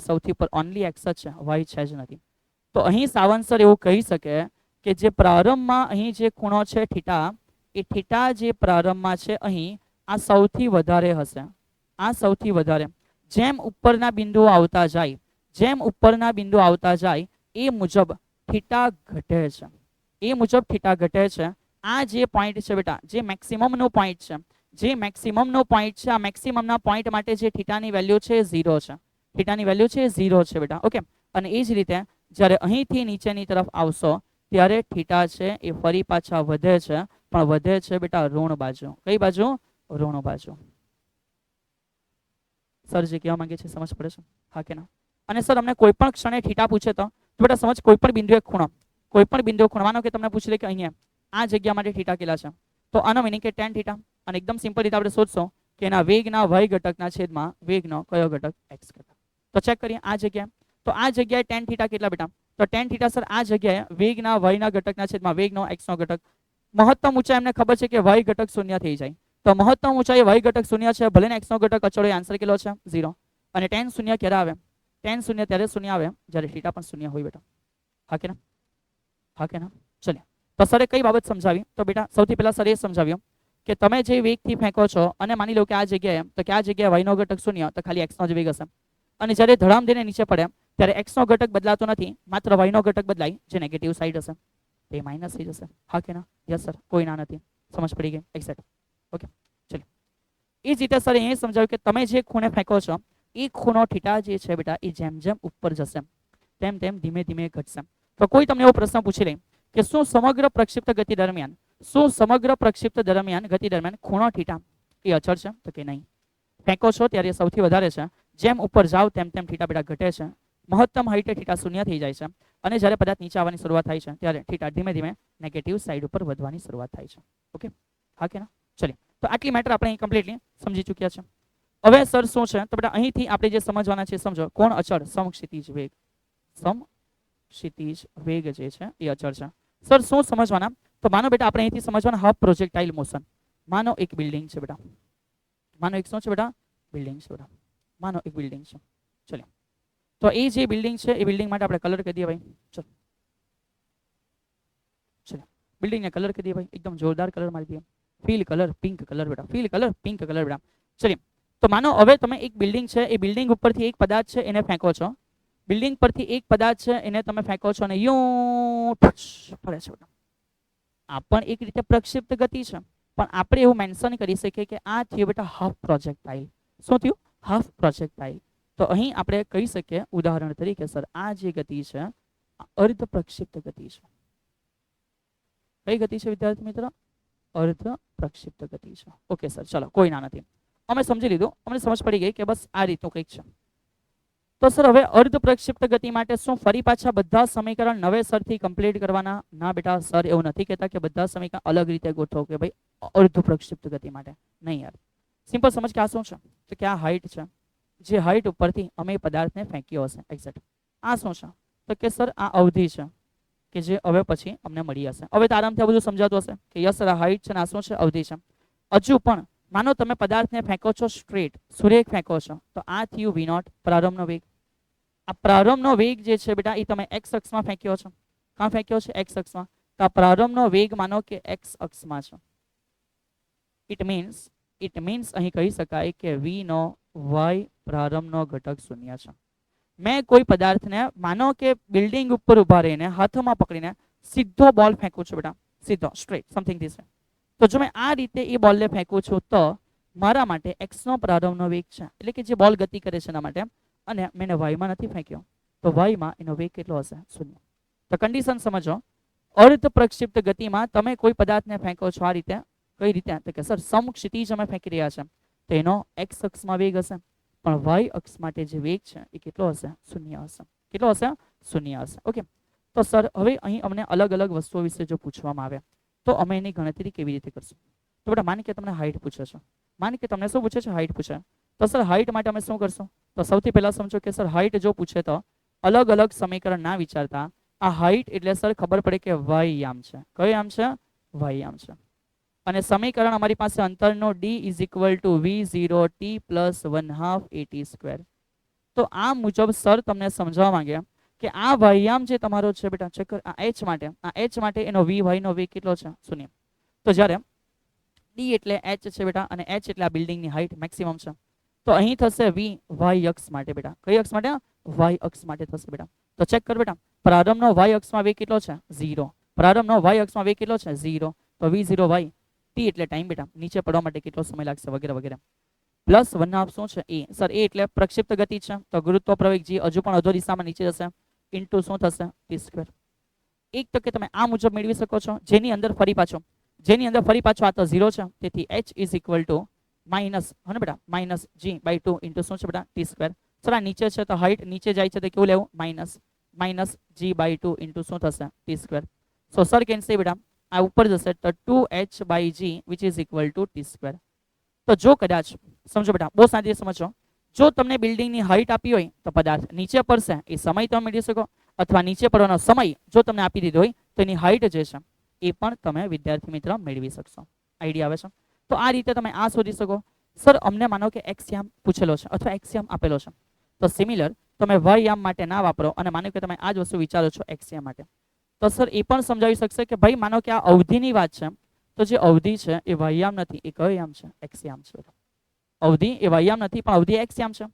A: ઓનલી x જ છે, y છે જ નથી. તો અહીં સાવંત સર એવું કહી શકે કે જે પ્રારંભમાં અહીં જે ખૂણો છે થીટા, એ થીટા જે પ્રારંભમાં છે અહીં આ સૌથી વધારે હશે. આ સૌથી વધારે. જેમ ઉપરના બિંદુઓ આવતા જાય, જેમ ઉપરના બિંદુ આવતા જાય એ મુજબ થીટા ઘટે છે. એ મુજબ થીટા ઘટે છે. આ જે પોઈન્ટ છે બેટા, જે મેક્સિમમનો પોઈન્ટ છે, જે મેક્સિમમનો પોઈન્ટ છે, આ મેક્સિમમના પોઈન્ટ માટે જે થીટાની વેલ્યુ છે એ 0 છે. થીટાની વેલ્યુ છે એ 0 છે બેટા. ઓકે, અને એ જ રીતે જ્યારે અહીંથી નીચેની તરફ આવશો ત્યારે થીટા છે એ ફરી પાછા વધે છે, પણ વધે છે બેટા ઋણ બાજુ. કઈ બાજુ? ઋણ બાજુ. સર જે કહેવા માંગે છે સમજ પડે છે? હા કે ના? અને સર અમને કોઈ પણ ક્ષણે થીટા પૂછે તો બેટા સમજ, કોઈ પણ બિંદુ એક ખૂણો, કોઈ પણ બિંદુ ખૂણો, માનો કે તમને પૂછી લે કે અહીંયા આ જગ્યા માટે થીટા કેટલા છે, તો આનો મીનિંગ કે tan થીટા. અને એકદમ સિમ્પલ રીતે આપણે શોધશો કે એના વેગના y ઘટકના છેદમાં વેગનો કયો ઘટક? x ઘટક. તો ચેક કરીએ આ જગ્યાએ. તો આ જગ્યાએ tan થીટા કેટલા બેટા? તો tan થીટા સર આ જગ્યાએ વેગના y ના ઘટકના છેદમાં વેગનો x નો ઘટક. મહત્તમ ઊંચાઈ એમને ખબર છે કે y ઘટક 0 થઈ જાય. તો મહત્તમ ઊંચાઈ y ઘટક 0 છે, ભલે ને x નો ઘટક અચળ હોય. આન્સર કેટલો છે? 0. અને tan 0 ક્યારે આવે? tan 0 ત્યારે 0 આવે જ્યારે થીટા પણ 0 હોય બેટા. હા કે ના? હા કે ના? ચલિए તો સરે કઈ બાબત સમજાવી? તો બેટા સૌથી પહેલા સર એ સમજાવ્યું કે તમે જે વેગથી ફેંકો છો અને માની લો કે આ જગ્યાએ, તો કે આ જગ્યાએ y નો ઘટક 0, તો ખાલી x નો જ વેગ હશે. અને જ્યારે ધડામ દઈને નીચે પડે ત્યારે x નો ઘટક બદલાતો નથી, માત્ર y નો ઘટક બદલાય, જે નેગેટિવ સાઈડ હશે, તે માઇનસ થઈ જશે. હા કે ના? યસ સર, કોઈ ના નથી. સમજ પડી ગઈ? એક્ઝેક્ટ. ઓકે, ચલો. એ જ રીતે સર એ સમજાવ્યું કે તમે જે ખૂણે ફેંકો છો એ ખૂણો થીટા જે છે બેટા એ જેમ જેમ ઉપર જશે તેમ તેમ ધીમે ધીમે ઘટશે. તો કોઈ તમને એવો પ્રશ્ન પૂછી લે કે શું સમગ્ર પ્રક્ષિપ્ત ગતિ દરમિયાન, શું સમગ્ર પ્રક્ષિપ્ત દરમિયાન ગતિ દરમિયાન ખૂણો થીટા એ અચળ છે? તો કે નહીં. ફેંકો છો ત્યારે સૌથી વધારે છે, જેમ ઉપર જાઓ તેમ તેમ થીટા બેટા ઘટે છે. મહત્તમ હાઈટે થીટા 0 થઈ જાય છે, અને જ્યારે પદાર્થ નીચે આવવાની શરૂઆત થાય છે ત્યારે થીટા ધીમે ધીમે નેગેટિવ સાઈડ ઉપર વધવાની શરૂઆત થાય છે. ઓકે, હા કે ના? ચલિए તો આટલી મેટર આપણે અહીં કમ્પ્લીટલી સમજી ચૂક્યા છે. હવે સર શું છે તો બેટા અહીંથી આપણે જે સમજવાના છે સમજો. કોણ અચળ? સમક્ષિતિજ વેગ. સમક્ષિતિજ વેગ જે છે એ અચળ છે. સર શું સમજવાના? તો માનો બેટા આપણે અહીંથી સમજવાના હાફ પ્રોજેક્ટાઇલ મોશન. માનો એક બિલ્ડિંગ છે બેટા, માનો એક શું છે બેટા? બિલ્ડિંગ છે બેટા. માનો એક બિલ્ડિંગ છે. ચલો તો એ જે બિલ્ડિંગ છે એ બિલ્ડિંગ માટે આપણે કલર કરી દઈએ ભાઈ. ચલો ચલો બિલ્ડિંગને કલર કરી દઈએ ભાઈ, એકદમ જોરદાર કલર મારી દઈએ. ફીલ કલર પિંક કલર બેટા, ફીલ કલર પિંક કલર બેટા. ચલિए તો માનો હવે તમે એક બિલ્ડિંગ છે, એ બિલ્ડિંગ ઉપરથી એક પદાર્થ છે એને ફેંકો છો. બિલ્ડિંગ પરથી એક પદાર્થ છે એને તમે ફેંકો છો અને યુ ફરે છે બેટા. આ પણ એક રીતે પ્રક્ષિપ્ત ગતિ છે, પણ આપણે એવું મેન્શન કરી શકીએ કે આ થયું બેટા હાફ પ્રોજેક્ટાઇલ. શું થયું? હાફ પ્રોજેક્ટાઇલ. તો અહીં આપણે કહી શકીએ ઉદાહરણ તરીકે સર આ જે ગતિ છે અર્ધ પ્રક્ષિપ્ત ગતિ છે. કઈ ગતિ છે વિદ્યાર્થી મિત્રો? અર્ધ પ્રક્ષિપ્ત ગતિ છે. ઓકે સર, ચલો કોઈ ના નથી, અમે સમજી લીધું, અમને સમજ પડી ગઈ કે બસ આ રીતનું કંઈક છે. તો સર હવે અર્ધ પ્રક્ષિપ્ત ગતિ માટે શું ફરી પાછા બધા સમીકરણ નવેસરથી કમ્પ્લીટ કરવાના? ના બેટા, સર એવું નથી કહેતા કે બધા સમીકરણ અલગ રીતે ગોઠવો કે ભાઈ અર્ધ પ્રક્ષિપ્ત ગતિ માટે. નહીં યાર, સિમ્પલ સમજ કે આ શું છે, તો કે આ હાઈટ છે, જે હાઈટ ઉપરથી અમે પદાર્થને ફેંક્યો હશે એક્ઝેક્ટ. આ શું છે, તો કે સર આ અવધિ છે કે જે હવે પછી અમને મળી હશે. હવે તો આરામથી આ બધું સમજાતું હશે કે યસ સર આ હાઈટ છે ને આ શું છે, અવધિ છે. હજુ પણ માનો તમે પદાર્થને ફેંકો છો સ્ટ્રેટ, સુરેખ ફેંકો છો, તો આ થયું v નોટ, પ્રારંભનો વેગ. આ પ્રારંભનો વેગ જે છે બેટા એ તમે એક્સ અક્ષમાં ફેંક્યો છો. ક્યાં ફેંક્યો છે? એક્સ અક્ષમાં. તો આ પ્રારંભનો વેગ માનો કે એક્સ અક્ષમાં છે. ઇટ મીન્સ અહીં કહી શકાય કે v નો y પ્રારંભનો ઘટક શૂન્ય છે. મેં કોઈ પદાર્થને માનો કે બિલ્ડિંગ ઉપર ઉભા રહીને હાથમાં પકડીને સીધો બોલ ફેંકું છું બેટા, સીધો સ્ટ્રેટ સમથિંગ ધીસ. તો જો મેં આ રીતે એ બોલને ફેંકું છું તો મારા માટે x નો પ્રારંભનો વેગ છે, એટલે કે જે બોલ ગતિ કરે છે એના માટે, અને મેં y માં નથી ફેંક્યો તો y માં એનો વેગ કેટલો હશે? શૂન્ય. તો કન્ડિશન સમજો, અર્ધ પ્રક્ષિપ્ત ગતિમાં તમે કોઈ પદાર્થને ફેંકો છો આ રીતે. કઈ રીતે? તો કે સર સમક્ષિતિજ અમે ફેંકી રહ્યા છે, તો એનો x અક્ષમાં વેગ હશે, પણ y અક્ષ માટે જે વેગ છે એ કેટલો હશે? શૂન્ય હશે. કેટલો હશે? શૂન્ય હશે. ઓકે, તો સર હવે અહીં અમને અલગ અલગ વસ્તુઓ વિશે જો પૂછવામાં આવે તો અમે એની ગણતરી કેવી રીતે કરશું? તો બેટા માની કે તમને હાઈટ પૂછે છે, માની કે તમને શું પૂછે છે? હાઈટ પૂછે. તો સર હાઈટ માટે અમે શું કરશું? તો સૌથી પહેલા સમજો કે સર હાઈટ જો પૂછે તો અલગ અલગ સમીકરણ ના વિચારતા આ હાઈટ એટલે સર ખબર પડે કે y યામ છે. કયો યામ છે? y યામ છે. અને સમીકરણ અમારી પાસે અંતરનો d is equal to v0 t plus 1/2 at square. તો આ મુજબ સર તમને સમજાવવા માંગ્યા કે આ વાયામ જે તમારો છે બેટા, ચેક કર, આ h માટે એનો vy નો વેગ કેટલો છે? શૂન્ય. તો જ્યારે d એટલે h છે બેટા, અને h એટલે આ બિલ્ડિંગની હાઈટ મેક્સિમમ છે, તો અહીં થશે v y અક્ષ માટે બેટા. કઈ અક્ષ માટે? y અક્ષ માટે થશે બેટા. તો ચેક કર બેટા, પ્રારંભનો y અક્ષમાં વેગ કેટલો છે? 0. પ્રારંભનો y અક્ષમાં વેગ કેટલો છે? 0. તો v0y, t એટલે ટાઈમ બેટા, નીચે પડવા માટે કેટલો સમય લાગશે વગેરે વગેરે. પ્લસ 1/2 શું છે? a. સર a એટલે પ્રક્ષિપ્ત ગતિ છે, તો ગુરુત્વ પ્રવેગ g હજુ પણ અધો દિશામાં નીચે જશે, ઇન્ટુ શું થશે? t square. એક તો કે તમે આ મુજબ મેળવી શકો છો, જેની અંદર ફરી પાછો આ તો 0 છે, તેથી h is equal two minus, હા ને બેટા, માઇનસ g/2 ઇન્ટુ શું છે બેટા? t square. સર આ નીચે છે તો હાઈટ નીચે જાય છે તો કેવું લેવું? માઇનસ g/2 ઇન્ટુ શું થશે? t square. સો સર કેન્સલ બેટા, આ ઉપર જશે તો 2h/g which is equal two t square. તો જો કદાચ સમજો બેટા, બહુ શાંતિથી સમજો, જો તમને બિલ્ડિંગની હાઈટ આપી હોય તો પદાર્થ નીચે પડશે એ સમય તમે મેળવી શકો, અથવા નીચે પડવાનો સમય જો તમને આપી દીધો હોય તો એની હાઈટ જે છે એ પણ તમે વિદ્યાર્થી મિત્ર મેળવી શકશો. આઈડિયા આવે છે? તો આ રીતે તમે આ શોધી શકો. સર અમને માનો કે એક્સ યામ પૂછેલો છે અથવા એક્સ યામ આપેલો છે, તો સિમિલર તમે y યામ માટે ના વાપરો અને માનો કે તમે આ જ વસ્તુ વિચારો છો એક્સ યામ માટે, તો સર એ પણ સમજાવી શકશે કે ભાઈ માનો કે આ અવધિની વાત છે, તો જે અવધિ છે એ y યામ નથી, એ કયો યામ છે? એક્સ યામ છે. અવધિ એ y યામ નથી પણ અવધિ એક્સ યામ છે.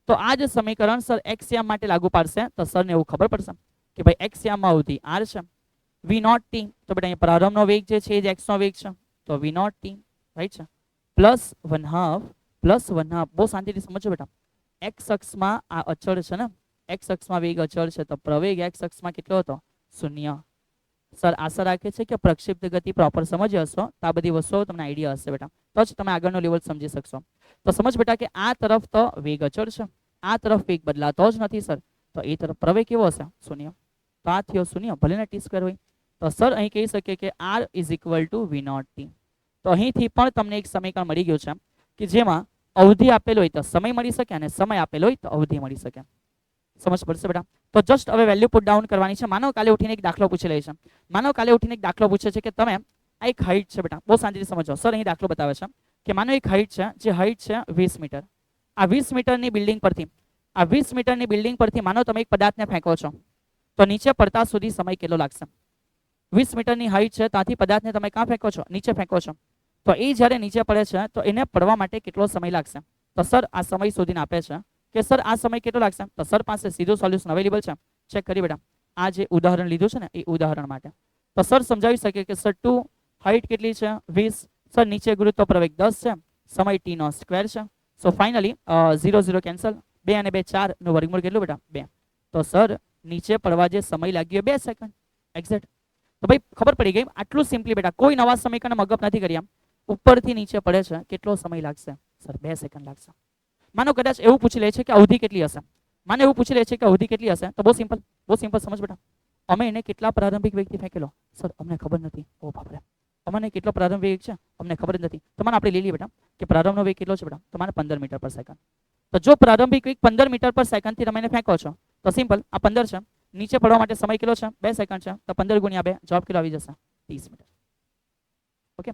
A: તો આ જ સમીકરણ સર એક્સ યામ માટે લાગુ પાડશે, તો સરને એવું ખબર પડશે કે ભાઈ એક્સ યામમાં અવધિ r છે, v0 t, તો બેટા અહીંયા પ્રારંભનો વેગ જે છે એ જ x નો વેગ છે, તો v0 t રાઈટ છે, પ્લસ 1/2 બહુ શાંતિથી સમજો બેટા, x અક્ષમાં આ અચળ છે ને, x અક્ષમાં વેગ અચળ છે, તો પ્રવેગ x અક્ષમાં કેટલો હતો? 0. સર આશા રાખે છે કે પ્રક્ષિપ્ત ગતિ પ્રોપર સમજી હશો, તો આ બધી વસ્તુઓ તમને આઈડિયા હશે બેટા, તો જ તમે આગળનો લેવલ સમજી શકશો. તો સમજ બેટા કે આ તરફ તો વેગ અચળ છે, આ તરફ વેગ બદલાતો જ નથી સર, તો એ તરફ પ્રવેગ કેવો હશે? 0. તો આ થયો 0, ભલે ને t સ્ક્વેર હોય. તો સર અહીં કહી શકીએ કે r is equal to v0 t. તો અહીંથી પણ તમને એક સમીકરણ મળી ગયું છે કે જેમાં અવધિ આપેલો હોય તો સમય મળી શકે અને સમય આપેલો હોય તો અવધિ મળી શકે. સમજ પડશે બેટા? તો જસ્ટ હવે વેલ્યુ પુટ ડાઉન કરવાની છે. માનો કાલે ઉઠીને એક દાખલો પૂછી લે છે, માનો કાલે ઉઠીને એક દાખલો પૂછે છે કે તમે આ એક હાઈટ છે બેટા, બહુ શાંતિથી સમજો. સર અહીં દાખલો બતાવે છે કે માનો એક હાઈટ છે, જે હાઈટ છે 20 મીટર. આ 20 મીટરની બિલ્ડિંગ પરથી માનો તમે એક પદાર્થને ફેંકો છો, તો નીચે પડતા સુધી સમય કેટલો લાગશે? 20 મીટરની હાઈટ છે, ત્યાંથી પદાર્થને તમે ક્યાં ફેંકો છો? નીચે ફેંકો છો, તો એ જ્યારે નીચે પડે છે તો એને પડવા માટે કેટલો સમય લાગશે? તો સર આ સમય શોધીને આપે છે કે સર આ સમય કેટલો લાગશે? તો સર પાસે સીધું સોલ્યુશન અવેલેબલ છે. ચેક કરી બેટા, આ જે ઉદાહરણ લીધું છે ને એ ઉદાહરણ માટે તો સર સમજાવી શકે કે સર 2, હાઈટ કેટલી છે? 20, સર નીચે ગુરુત્વ પ્રવેગ 10 છે, સમય t નો સ્ક્વેર છે. સો ફાઇનલી 0 0 કેન્સલ, 2 અને 2 4 નું વર્ગમૂળ કેટલું બેટા? 2. તો સર નીચે પડવા જે સમય લાગ્યો 2 સેકન્ડ એક્ઝેક્ટ. તો ભાઈ ખબર પડી ગઈ. આટલું સિમ્પલી બેટા, કોઈ નવા સમીકરણ મગઅપ નથી કરી. આમ ઉપરથી નીચે પડે છે, કેટલો સમય લાગશે? સર 2 સેકન્ડ લાગશે. માનો કદાચ એવું પૂછી લે છે કે અવધિ કેટલી હશે, માનો એવું પૂછી લે છે કે અવધિ કેટલી હશે, તો બહુ સિમ્પલ સમજ બેટા. અમે એને કેટલા પ્રારંભિક વેગથી ફેંકેલો? સર અમને ખબર નથી. ઓ બાપરે, અમને કેટલો પ્રારંભિક વેગ છે અમને ખબર જ નથી. તો મને આપણે લઈ લઈએ બેટા કે પ્રારંભનો વેગ કેટલો છે બેટા? તમારે 15 મીટર પર સેકન્ડ. તો જો પ્રારંભિક વેગ 15 મીટર પર સેકન્ડથી તમે એને ફેંકો છો તો સિમ્પલ, આ 15 છે, નીચે પડવા માટે સમય કેટલો છે? 2 સેકન્ડ છે. તો 15 ગુણ્યા 2, જવાબ કેટલો આવી જશે? 30 મીટર. ઓકે,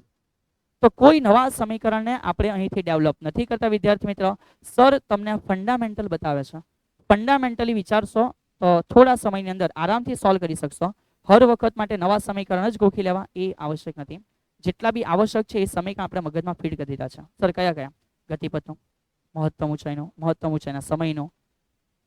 A: તો કોઈ નવા સમીકરણને આપણે અહીંથી ડેવલપ નથી કરતા વિદ્યાર્થી મિત્રો. સર તમને ફંડામેન્ટલ બતાવે છે. ફંડામેન્ટલી વિચારશો તો થોડા સમયની અંદર આરામથી સોલ્વ કરી શકશો. હર વખત માટે નવા સમીકરણ જ ગોખી લેવા એ આવશ્યક નથી. જેટલા બી આવશ્યક છે એ સમીકરણ આપણે મગજમાં ફીડ કરી દીધા છે. સર કયા કયા? ગતિપથનું, મહત્તમ ઊંચાઈના સમયનો,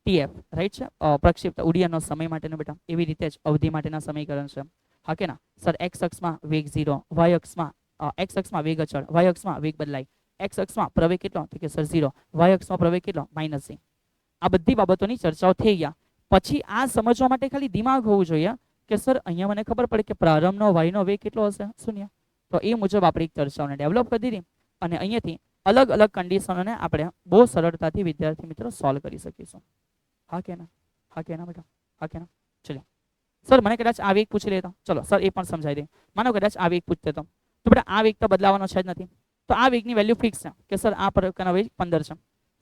A: ટીએફ રાઈટ છે, પ્રક્ષિપ્ત ઉડ્ડયનનો સમય માટેનો બેટા. એવી રીતે જ અવધિ માટેના સમીકરણ છે. હા કે ના સર? એક્સ અક્ષમાં વેગ 0, વાય અક્ષમાં એક્સ અક્ષમાં વેગ અચળ, વાય અક્ષમાં વેગ બદલાય. એક્સ અક્ષમાં પ્રવેગ કેટલો? તો કે સર 0. વાય અક્ષમાં પ્રવેગ કેટલો? -c. આ બધી બાબતોની ચર્ચાઓ થઈ ગયા. પછી આ સમજવા માટે ખાલી દિમાગ હોવું જોઈએ કે સર અહીંયા મને ખબર પડે કે પ્રારંભનો વાયનો વેગ કેટલો હશે? 0. તો એ મુજબ આપણે એક ચર્ચાઓને ડેવલપ કરી દીધી અને અહીંયાથી અલગ અલગ કન્ડિશનોને આપણે બહુ સરળતાથી વિદ્યાર્થી મિત્રો સોલ્વ કરી શકીશું. હા કે ના? હા કે ના બેટા? હા કે ના? ચલો સર મને કદાચ આ વેગ પૂછી લેતો, ચલો સર એ પણ સમજાવી દે. માનો કદાચ આ વેગ પૂછતે તો બેટા આ વેગ તો બદલાવાનો છે જ નથી. તો આ વેગની વેલ્યુ ફિક્સ છે કે સર આ પ્રકારનો વેગ 15 છે.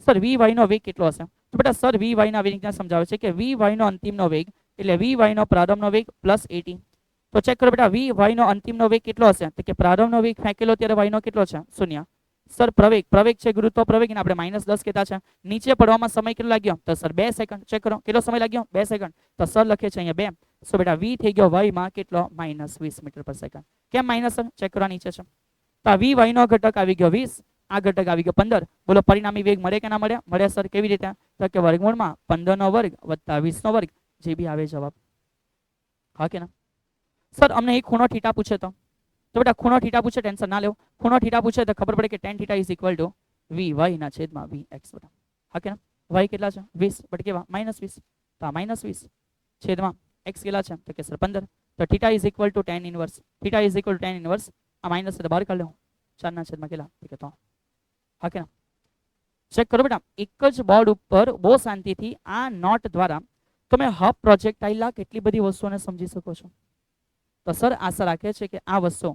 A: સર વી વાયનો વેગ કેટલો હશે? તો બેટા સર વી વાયના વેગને સમજાવે છે કે વી વાયનો અંતિમનો વેગ એટલે વી વાયનો પ્રારંભનો વેગ પ્લસ 80. તો ચેક કરો બેટા, વી વાયનો અંતિમનો વેગ કેટલો હશે? તો કે પ્રારંભનો વેગ ફેંકેલો ત્યારે વાયનો કેટલો છે? 0. સર પ્રવેગ છે ગુરુત્વ પ્રવેગ, એને આપણે -10 કહેતા છે. નીચે પડવામાં સમય કેટલો લાગ્યો? તો સર 2 સેકન્ડ. ચેક કરો કેટલો સમય લાગ્યો? 2 સેકન્ડ. તો સર લખે છે અહીંયા 2. સો બેટા વી થઈ ગયો વાયમાં કેટલો? -20 મીટર પર સેકન્ડ. કેમ માઇનસ? ચેક કરો નીચે છે. તો આ વી વાયનો ઘટક આવી ગયો 20, આ ઘટક આવી ગયો 15. બોલો પરિણામી વેગ મળે કે ના મળે? મળે સર. કેવી રીતે? તો કે વર્ગમૂળમાં 15 વર્ગ વત્તા 20 વર્ગ, જે બી આવે જવાબ. હા કે ના? સર અમને એક ખૂણો થીટા પૂછે તો બેટા ખૂણો થીટા પૂછે ટેન્શન ના લેવો. ખૂણો થીટા પૂછે તો ખબર પડે કે tan θ = vy ના છેદમાં vx બેટા. હા કે ના? y કેટલા છે? 20, બટ કેવા? -20. તો આ -20 છેદમાં x કેટલા છે? તો કે સર 15. તો θ = tan ઇન્વર્સ. θ = tan inverse. આ માઈનસ છે તો બહાર કાઢ લો. 4 ના છેદમાં કેટલા? તો કે 3. હા કે ના? ચેક કરો બેટા, એક જ બોર્ડ ઉપર બહુ શાંતિથી આ નોટ દ્વારા તમે હબ પ્રોજેક્ટાઇલના કેટલી બધી વસ્તુઓને સમજી શકો છો. તો સર આશા રાખે છે કે આ વસ્તુ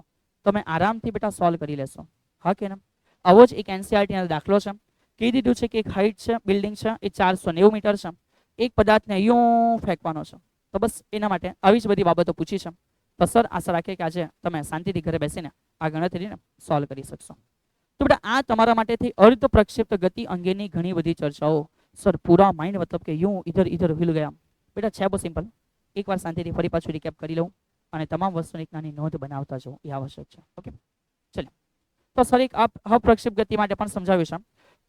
A: તમે આરામથી બેટા સોલ્વ કરી લેશો. હા કે ના? આવો જ એક એનસીઆરટી દાખલો છે. કહી દીધું છે કે એક હાઇટ છે, બિલ્ડિંગ છે, એ 490 મીટર છે. એક પદાર્થને યું ફેંકવાનો છે. તો બસ એના માટે આવી જ બધી બાબતો પૂછી છે. તો સર આશા રાખે કે આજે તમે શાંતિથી ઘરે બેસીને આ ગણતરીને સોલ્વ કરી શકશો. તો બેટા આ તમારા માટેથી અર્ધ પ્રક્ષિપ્ત ગતિ અંગેની ઘણી બધી ચર્ચાઓ. સર પૂરા માઇન્ડ મતલબ કે યું ઇધર ઇધર હિલ ગયા. બેટા છે બહુ સિમ્પલ. એકવાર શાંતિથી ફરી પાછું રિકેપ કરી લઉં અને તમામ વસ્તુની એક નાની નોંધ બનાવતા જવું એ આવશ્યક છે. ઓકે ચલો. તો સર એક અપ્રક્ષિપ્ત ગતિ માટે પણ સમજાવ્યું છે.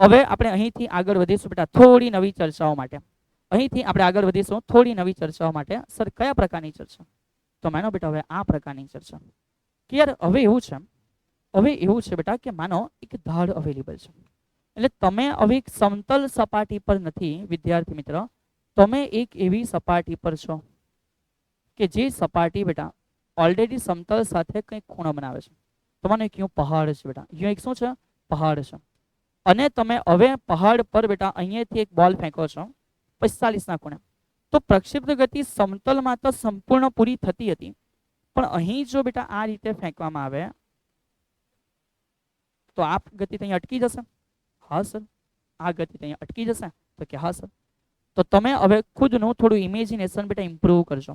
A: હવે આપણે અહીંથી આગળ વધીશું બેટા થોડી નવી ચર્ચાઓ માટે. અહીંથી આપણે આગળ વધીશું થોડી નવી ચર્ચાઓ માટે. સર કયા પ્રકારની ચર્ચા? તો માનો બેટા હવે આ પ્રકારની ચર્ચા કે યાર હવે એવું છે બેટા કે માનો એક ધાર અવેલેબલ છે. એટલે તમે હવે એક સમતલ સપાટી પર નથી વિદ્યાર્થી મિત્ર, તમે એક એવી સપાટી પર છો કે જે સપાટી બેટા ઓલરેડી સમતલ સાથે કંઈક ખૂણો બનાવે છે. તમારે એક પહાડ છે બેટા, અહીંયા એક શું છે? પહાડ છે. અને તમે હવે પહાડ પર બેટા અહીંયાથી એક બોલ ફેંકો છો 45 ના ખૂણે. તો પ્રક્ષિપ્ત ગતિ સમતલમાં તો સંપૂર્ણ પૂરી થતી હતી, પણ અહીં જો બેટા આ રીતે ફેંકવામાં આવે તો આ ગતિ અહીંયા અટકી જશે. હા સર. આ ગતિ અહીંયા અટકી જશે. તો કે હા સર. તો તમે હવે ખુદનું થોડું ઇમેજિનેશન બેટા ઇમ્પ્રૂવ કરજો.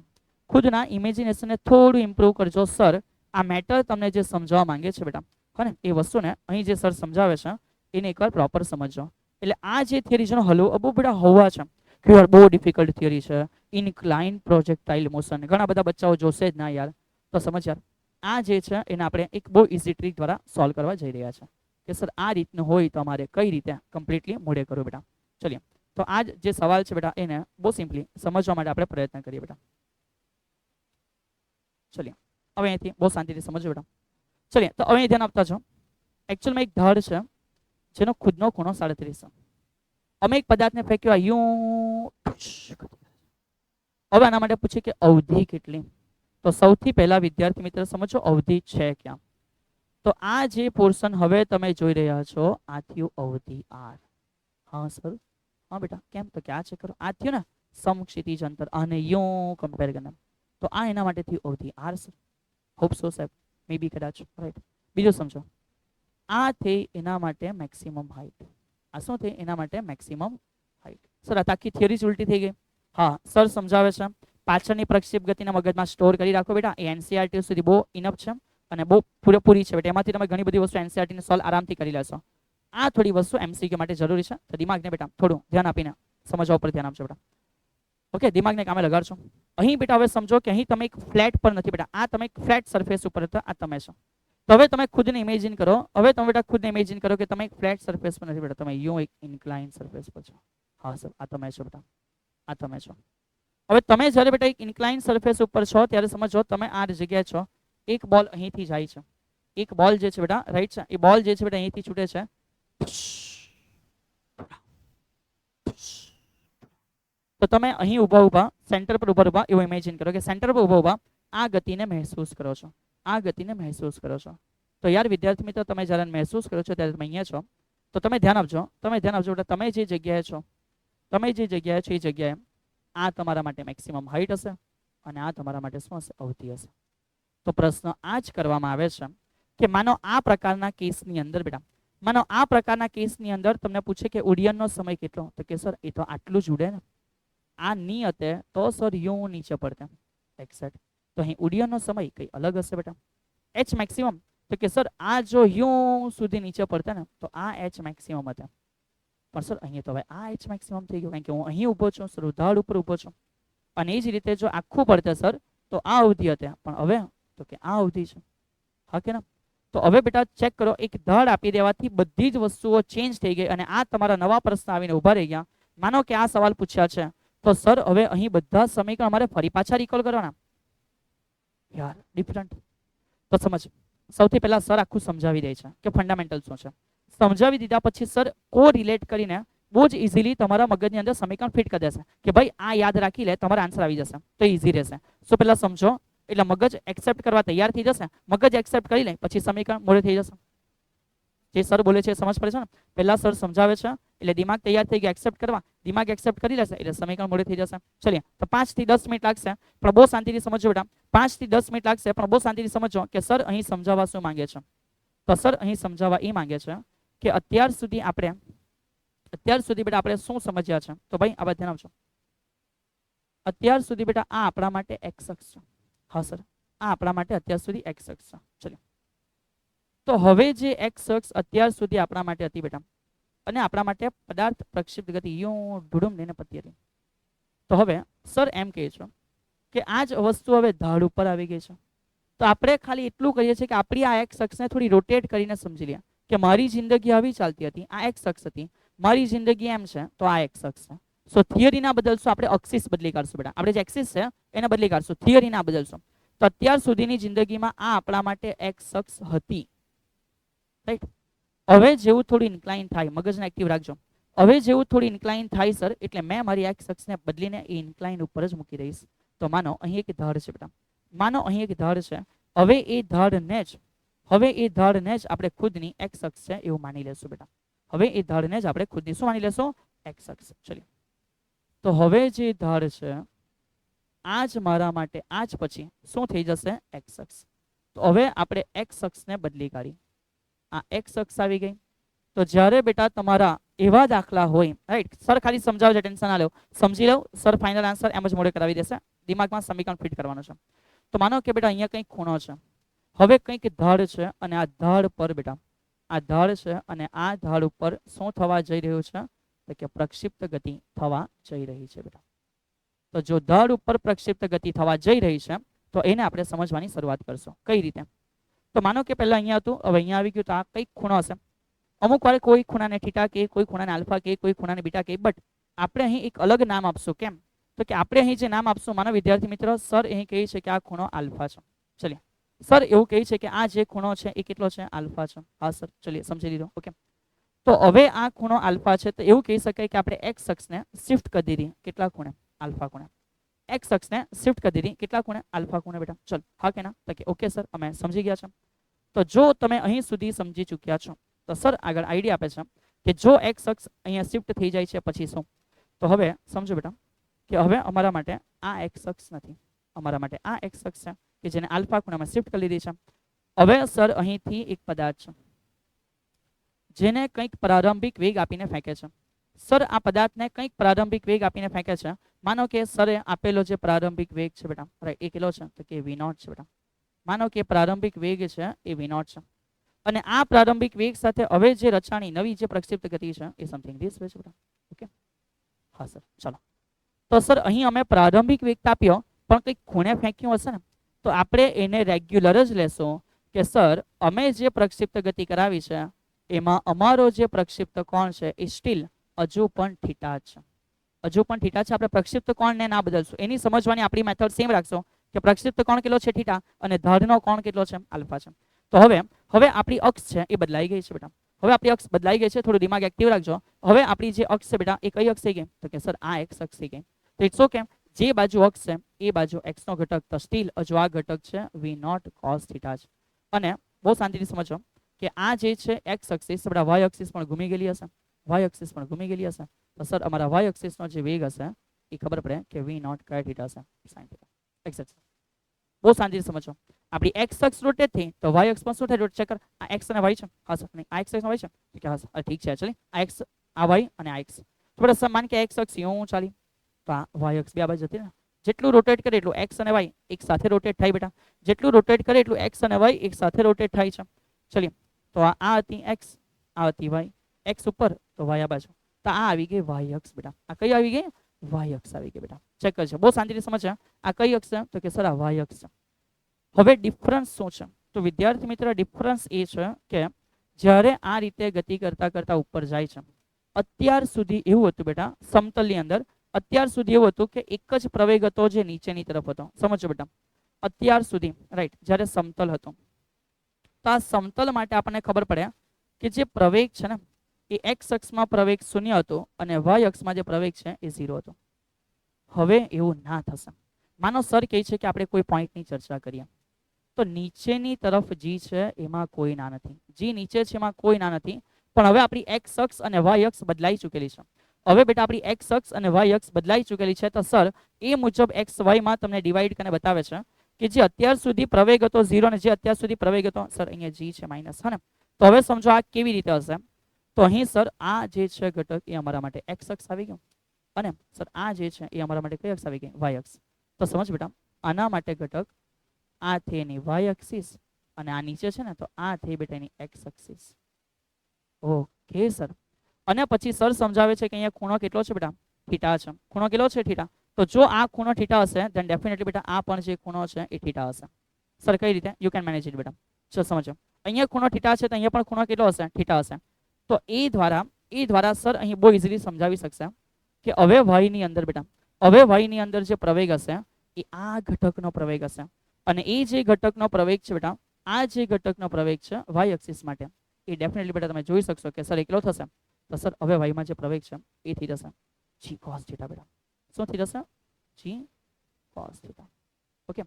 A: ખુદના ઇમેજિનેશનને થોડું ઇમ્પ્રૂવ કરજો. સર આ મેટર તમને જે સમજાવવા માંગે છે બેટા, હા ને, એ વસ્તુને અહીં જે સર સમજાવે છે એને એકવાર પ્રોપર સમજજો. એટલે આ જે થિયરી છે બહુ બેટા હોવા છે કે યાર બહુ ડિફિકલ્ટ થિયરી છે. ઇન્ક્લાઇન પ્રોજેક્ટાઇલ મોશન ઘણા બધા બચ્ચાઓ જોશે જ ના યાર. તો સમજ યાર, આ જે છે એને આપણે એક બહુ ઇઝી ટ્રીક દ્વારા સોલ્વ કરવા જઈ રહ્યા છે કે સર આ રીતનું હોય તો અમારે કઈ રીતે કમ્પ્લીટલી મોડે કરવું બેટા. ચલીએ તો આ જે સવાલ છે બેટા એને બહુ સિમ્પલી સમજવા માટે આપણે પ્રયત્ન કરીએ બેટા. ચલીએ હવે અહીંથી બહુ શાંતિથી સમજો બેટા. ચલીએ તો હવે ધ્યાન આપતા છો. એકચ્યુઅલમાં એક ધાર છે જેનો ખુદનો ખૂણો 37 છે. અમે એક પદાર્થને ફેંક્યો યું. હવે આના માટે પૂછે કે અવધિ કેટલી? તો સૌથી પહેલા વિદ્યાર્થી મિત્ર સમજો અવધિ છે ક્યાં. તો આ જે પોર્શન હવે તમે જોઈ રહ્યા છો આ થયું અવધિ આર. હા સર, હા બેટા કેમ, તો કે આ ચેક કરો, આ થયું ને સમક્ષિતિજ અંતર, અને યો કમ્પેર કરીને, તો આ એના માટે થયું અવધિ આર સર. હોપ સો સાહેબ, મે બી કદાચ રાઈટ. બીજું સમજો, આ થઈ એના માટે મેક્સિમમ હાઈટ. આ શું થઈ એના માટે મેક્સિમમ હાઈટ. સર આ આખી થિયરી જ ઉલટી થઈ ગઈ. હા સર સમજાવે છે, પાછળની પ્રક્ષેપ ગતિના મગજમાં સ્ટોર કરી રાખો બેટા. એ એનસીઆરટી સુધી બહુ ઇનફ છે અને બહુ પૂરેપૂરી છે બેટા. એમાંથી તમે ઘણી બધી વસ્તુ એનસીઆરટી ને સોલ્વ આરામથી કરી લેશો. આ થોડી વસ્તુ એમસીક્યુ માટે જરૂરી છે, તો દિમાગને બેટા થોડું ધ્યાન આપીને સમજવા ઉપર ધ્યાન આપજો બેટા. ઓકે, દિમાગને કામે લગાડશો. અહીં બેટા હવે સમજો કે અહીં તમે એક ફ્લેટ પર નથી બેટા, આ તમે એક ફ્લેટ સરફેસ ઉપર હતા, આ તમે છો. તો હવે તમે ખુદને ઇમેજિન કરો, હવે તમે બેટા ખુદને ઇમેજિન કરો કે તમે એક ફ્લેટ સરફેસ પર નથી બેટા, તમે યો એક ઇન્ક્લાઇન સરફેસ પર છો. હા સર, આ તમે છો બેટા, આ તમે છો. હવે તમે જ્યારે બેટા એક ઇન્ક્લાઇન સરફેસ ઉપર છો ત્યારે સમજો તમે આ જગ્યાએ છો, એક બોલ અહીંથી જાય છે, એક બોલ જે છે બેટા રાઈટ છે, એ બોલ જે છે બેટા અહીંથી છૂટે છે. તો તમે અહીં ઊભા ઊભા સેન્ટર પર ઊભા એવું ઇમેજિન કરો કે સેન્ટર પર ઊભા આ ગતિને મહેસૂસ કરો છો, આ ગતિને મહેસૂસ કરો છો. તો યાર વિદ્યાર્થી મિત્રો તમે જ્યારે મહેસૂસ કરો છો ત્યારે તમે અહીંયા છો, તો તમે ધ્યાન આપજો, તમે ધ્યાન આપજો બેટા, તમે જે જગ્યાએ છો, તમે જે જગ્યાએ છો એ જગ્યાએ આ તમારા માટે મેક્સિમમ હાઈટ હશે અને આ તમારા માટે શું હશે, અવધિ હશે. તો પ્રશ્ન આ જ કરવામાં આવે છે કે માનો આ પ્રકારના કેસની અંદર બેટા, માનો આ પ્રકારના કેસની અંદર તમને પૂછે કે ઉડ્ડયનનો સમય કેટલો, તો કે સર એ તો આટલું જ ઉડે ને, આ ની હતે તો સર યું નીચે પડતે એક્ઝેક્ટ. તો અહીં ઉડ્ડયનનો સમય કઈ અલગ હશે બેટા, એચ મેક્સિમમ, તો કે સર આ જો યું સુધી નીચે પડતે ને તો આ એચ મેક્સિમમ હતા, પણ સર અહીંયા તો હવે આ એચ મેક્સિમમ થઈ ગયું, કારણ કે હું અહીં ઊભો છું સર, ઢાળ ઉપર ઊભો છું. અને એ જ રીતે જો આખું પડતે સર તો આ અવધિ હતી, પણ હવે તો કે આ અવધિ છે. હા કે ના? તો હવે બેટા ચેક કરો, એક ધડ આપી દેવાથી બધી જ વસ્તુઓ ચેન્જ થઈ ગઈ અને આ તમારા નવા પ્રશ્ન આવીને ઊભા રહી ગયા. માનો કે આ સવાલ પૂછ્યા છે તો સર હવે અહીં બધા સમીકરણ અમારે ફરી પાછા રિકોલ કરવાના યાર, ડિફરન્ટ. તો સમજ, સૌથી પહેલા સર આખું સમજાવી દે છે કે ફંડામેન્ટલ શું છે. સમજાવી દીધા પછી સર કો રિલેટ કરીને બહુ જ ઇઝીલી તમારા મગજની અંદર સમીકરણ ફિટ કરી દેશે કે ભાઈ આ યાદ રાખી લે, તમારા આન્સર આવી જશે, તો ઇઝી રહેશે. સો પહેલા સમજો, એટલે મગજ એક્સેપ્ટ કરવા તૈયાર થઈ જશે, મગજ એક્સેપ્ટ કરી લે પછી સમીકરણ મોડે થઈ જશે. જે સર બોલે છે સમજ પડે છે ને, પહેલા સર સમજાવે છે એટલે દિમાગ તૈયાર થઈ ગયા એક્સેપ્ટ કરવા, દિમાગ એક્સેપ્ટ કરી લેશે એટલે સમીકરણ મોડે થઈ જશે. ચલીએ, તો 5 થી 10 મિનિટ લાગશે, પણ બહુ શાંતિથી સમજો બેટા. 5 થી 10 મિનિટ લાગશે, પણ બહુ શાંતિથી સમજો કે સર અહીં સમજાવવા શું માંગે છે. તો સર અહીં સમજાવવા એ માંગે છે કે અત્યાર સુધી બેટા આપણે શું સમજ્યા છે. તો ભાઈ આ બધા ધ્યાન આપજો. અત્યાર સુધી બેટા આ આપણા માટે એક્સ અક્ષ છે. હા સર, આ આપણા માટે અત્યાર સુધી એક્સ અક્ષ છે. ચલો, તો હવે જે એક્સ અક્ષ અત્યાર સુધી આપણા માટે હતી બેટા, અને આપણા માટે પદાર્થ પ્રક્ષિપ્ત ગતિ યું ઢુડુમ લઈને પતી હતી. તો હવે સર એમ કહે છે કે આ જ વસ્તુ હવે ઢાળ ઉપર આવી ગઈ છે. તો આપણે ખાલી એટલું કહીએ છીએ કે આપણી આ એક્સ અક્ષને થોડી રોટેટ કરીને સમજી લે કે મારી જિંદગી આવી ચાલતી હતી, આ એક્સ અક્ષ હતી, મારી જિંદગી એમ છે તો આ એક્સ અક્ષ છે. સો થિયરી ના બદલશું, આપણે એક્સિસ બદલી કાઢશું બેટા, આપણે જે એક્સિસ છે એને બદલી કાઢશું, થિયરી ના બદલશું. તો અત્યાર સુધીની જિંદગીમાં આ આપણા માટે એક્સ અક્ષ હતી, રાઈટ. હવે જેવું થોડી ઇન્ક્લાઇન થાય, મગજને એક્ટિવ રાખજો, હવે જેવું થોડી ઇન્ક્લાઇન થાય સર એટલે મેં મારી એક્સ અક્ષને બદલીને એ ઇન્ક્લાઇન ઉપર જ મૂકી દઈશ. તો માનો અહીં એક ધાર છે બેટા, માનો અહીં એક ધાર છે, હવે એ ધારને જ આપણે ખુદની એક્સ અક્ષ છે એવું માની લેશું બેટા. હવે એ ધારને જ આપણે ખુદની શું માની લેશું, એક્સ અક્ષ. ચલિए, તો હવે જે ધાર છે આ જ મારા માટે આ જ પછી શું થઈ જશે, એક્સ અક્ષ. તો હવે આપણે એક્સ અક્ષને બદલી કાઢી, આ એક્સ અક્ષ આવી ગઈ. તો જ્યારે બેટા તમારા એવા દાખલા હોય, રાઈટ, સર ખાલી સમજાવજો, ટેન્શન ના લો, સમજી લો, સર ફાઇનલ આન્સર એમ જ મોડે કરાવી દેશે, દિમાગમાં સમીકરણ ફિટ કરવાનું છે. તો માનો કે બેટા અહીંયા કંઈક ખૂણો છે, હવે કંઈક ધાર છે અને આ ધાર પર બેટા આ ધાર છે અને આ ધાર ઉપર શું થવા જઈ રહ્યું છે, તો કે પ્રક્ષિપ્ત ગતિ થવા જઈ રહી છે બેટા. તો જો ધાર ઉપર પ્રક્ષિપ્ત ગતિ થવા જઈ રહી છે તો એને આપણે સમજવાની શરૂઆત કરશું. કઈ રીતે? તો માનો કે પહેલા અહીંયા હતું, હવે અહીંયા આવી ગયું, તો આ કંઈક ખૂણો હશે. અમુક વાર કોઈ ખૂણાને થીટા કે, કોઈ ખૂણાને આલ્ફા કે, કોઈ ખૂણાને બીટા કે, બટ આપણે અહીં એક અલગ નામ આપશું. કેમ? તો કે આપણે અહીં જે નામ આપશું, માનો વિદ્યાર્થી મિત્રો સર અહીં કહે છે કે આ ખૂણો આલ્ફા છે. ચલિए, સર એવું કહે છે કે આ જે ખૂણો છે એ કેટલો છે, આલ્ફા છે. હા સર, ચલિए સમજી લીધો. ઓકે, તો હવે આ ખૂણો આલ્ફા છે, તો એવું કહી શકાય કે આપણે એક્સ અક્ષને શિફ્ટ કરી દીધી કેટલા ખૂણે, આલ્ફા ખૂણે. एक्स अक्ष ने शिफ्ट कर दी કેટલા ખૂણે આલ્ફા ખૂણે બેટા ચલ હા કે ના તો કે ઓકે સર અમે સમજી ગયા છે તો જો તમે અહીં સુધી સમજી ચૂક્યા છો તો સર આગળ આઈડિયા આપે છે કે જો એક્સ અક્ષ અહીંયા શિફ્ટ થઈ જાય છે પછી શું તો હવે સમજો બેટા કે હવે અમારા માટે આ એક્સ અક્ષ નથી અમારા માટે આ એક્સ અક્ષ છે કે જેને આલ્ફા ખૂણામાં શિફ્ટ કરી દીધી છે હવે સર અહીંથી એક પદાર્થ છે જેને કંઈક પ્રારંભિક વેગ આપીને ફેંકે છે સર આ પદાર્થને કંઈક પ્રારંભિક વેગ આપીને ફેંકે છે માનો કે સરે આપેલો જે પ્રારંભિક વેગ છે બેટા રાઈટ એ કેટલો છે તો કે v0 છે બેટા માનો કે પ્રારંભિક વેગ છે એ v0 છે અને આ પ્રારંભિક વેગ સાથે હવે જે રચાણી નવી જે પ્રક્ષિપ્ત ગતિ છે એ સમથિંગ ધીસ વે છે બેટા ઓકે હા સર ચાલો તો સર અહીં અમે પ્રારંભિક વેગ તાપ્યો પણ કંઈક ખૂણે ફેંક્યું હશે ને તો આપણે એને રેગ્યુલર જ લેશું કે સર અમે જે પ્રક્ષિપ્ત ગતિ કરાવી છે એમાં અમારો જે પ્રક્ષિપ્ત કોણ છે એ સ્ટીલ હજુ પણ થીટા છે હજુ પણ થીટા છે આપણે પ્રક્ષિપ્ત કોણને ના બદલશું એની સમજવાની આપણી મેથડ સેમ રાખશો કે પ્રક્ષિપ્ત કોણ કેટલો છે થીટા અને ધરનો કોણ કેટલો છે આલ્ફા છે તો હવે આપણી અક્ષ છે એ બદલાઈ ગઈ છે બેટા હવે આપણી અક્ષ બદલાઈ ગઈ છે થોડું દિમાગ એક્ટિવ રાખજો હવે આપણી જે અક્ષ છે બેટા એ કઈ અક્ષ થઈ ગઈ તો કે સર આ એક્સ અક્ષ થઈ ગઈ તો ઇટ્સ ઓકે જે બાજુ અક્ષ છે એ બાજુ x નો ઘટક તો સ્ટીલ હજુ આ ઘટક છે v0 cos થીટા છે અને બહુ શાંતિથી સમજો કે આ જે છે x એક્સિસ બેટા y એક્સિસ પણ ઘૂમી ગયેલી હશે y એક્સિસ પણ ઘૂમી ગયેલી હશે તો સર અમારા y એક્સિસ નો જે વેગ હશે એ ખબર પડે કે v0 cos થીટા છે sin થીટા એક્ઝેક્ટ બહુ શાંતિથી સમજો આપણી x અક્ષ રોટેટ થઈ તો y અક્ષ પણ શું થાય ચેક કર આ x અને y છે હા સર નહીં આ x અને y છે તો કે હા સર ઠીક છે ચલી આ x આ y અને આ x તો બેટા સર માન કે x અક્ષ યું ચાલી તો આ y અક્ષ બે બાજુ જતી ને જેટલું રોટેટ કરે એટલું x અને y એક સાથે રોટેટ થાય બેટા જેટલું રોટેટ કરે એટલું x અને y એક સાથે રોટેટ થાય છે ચલિए તો આ હતી x આ હતી y x ઉપર તો y આ બાજુ તો આ આવી ગઈ y અક્ષ બેટા આ કઈ આવી ગઈ y અક્ષ આવી ગઈ બેટા ચેક કરજો બહુ શાંતિથી સમજજો આ કઈ અક્ષ છે તો કે સર આ y અક્ષ છે હવે ડિફરન્સ શું છે તો વિદ્યાર્થી મિત્ર ડિફરન્સ એ છે કે જ્યારે આ રીતે ગતિ કરતા કરતા ઉપર જાય છે અત્યાર સુધી એવું હતું બેટા સમતલની અંદર અત્યાર સુધી એવું હતું કે એક જ પ્રવેગ હતો જે નીચેની તરફ હતો સમજો બેટા અત્યાર સુધી રાઈટ જ્યારે સમતલ હતો તો આ સમતલ માટે આપણને ખબર પડે કે જે પ્રવેગ છે ને એ x અક્ષમાં પ્રવેગ 0 હતો અને y અક્ષમાં જે પ્રવેગ છે એ 0 હતો હવે એવું ના થશે માનો સર કહે છે કે આપણે કોઈ પોઈન્ટની ચર્ચા કરીએ તો નીચેની તરફ g છે એમાં કોઈ ના નથી g નીચે છે એમાં કોઈ ના નથી પણ હવે આપણી x અક્ષ અને y અક્ષ બદલાઈ ચૂકેલી છે હવે બેટા આપણી x અક્ષ અને y અક્ષ બદલાઈ ચૂકેલી છે તો સર એ મુજબ x y માં તમને ડિવાઈડ કરીને બતાવે છે કે જે અત્યાર સુધી પ્રવેગ હતો 0 અને જે અત્યાર સુધી પ્રવેગ હતો સર અહીંયા g છે માઈનસ હે ને તો હવે સમજો આ કેવી રીતે હશે તો અહીં સર આ જે છે ઘટક એ અમારા માટે x અક્ષ આવી ગયો અને સર આ જે છે એ અમારા માટે કઈ અક્ષ આવી ગઈ y અક્ષ તો સમજ બેટા આના માટે ઘટક આ થઈ એની y એક્સિસ અને આ નીચે છે ને તો આ થઈ બેટા એની x એક્સિસ ઓકે સર અને પછી સર સમજાવે છે કે અહીંયા ખૂણો કેટલો છે બેટા થીટા છે ખૂણો કેટલો છે થીટા તો જો આ ખૂણો થીટા હશે ધેન ડેફિનેટલી બેટા આ પણ જે ખૂણો છે એ થીટા હશે સર કઈ રીતે યુ કેન મેનેજ ઇટ બેટા ચલો સમજો અહીંયા ખૂણો થીટા છે તો અહીંયા પણ ખૂણો કેટલો હશે થીટા હશે તો એ દ્વારા સર અહીં બહુ ઇઝીલી સમજાવી શકશે કે હવે y ની અંદર બેટા હવે y ની અંદર જે પ્રવેગ હશે એ આ ઘટકનો પ્રવેગ હશે અને એ જે ઘટકનો પ્રવેગ છે બેટા આ જે ઘટકનો પ્રવેગ છે y એક્સિસ માટે એ ડેફિનેટલી બેટા તમે જોઈ શકશો કે સર એકલો થશે તો સર હવે y માં જે પ્રવેગ છે એ થઈ જશે g cos થીટા બેટા શું થઈ જશે g cos થીટા ઓકે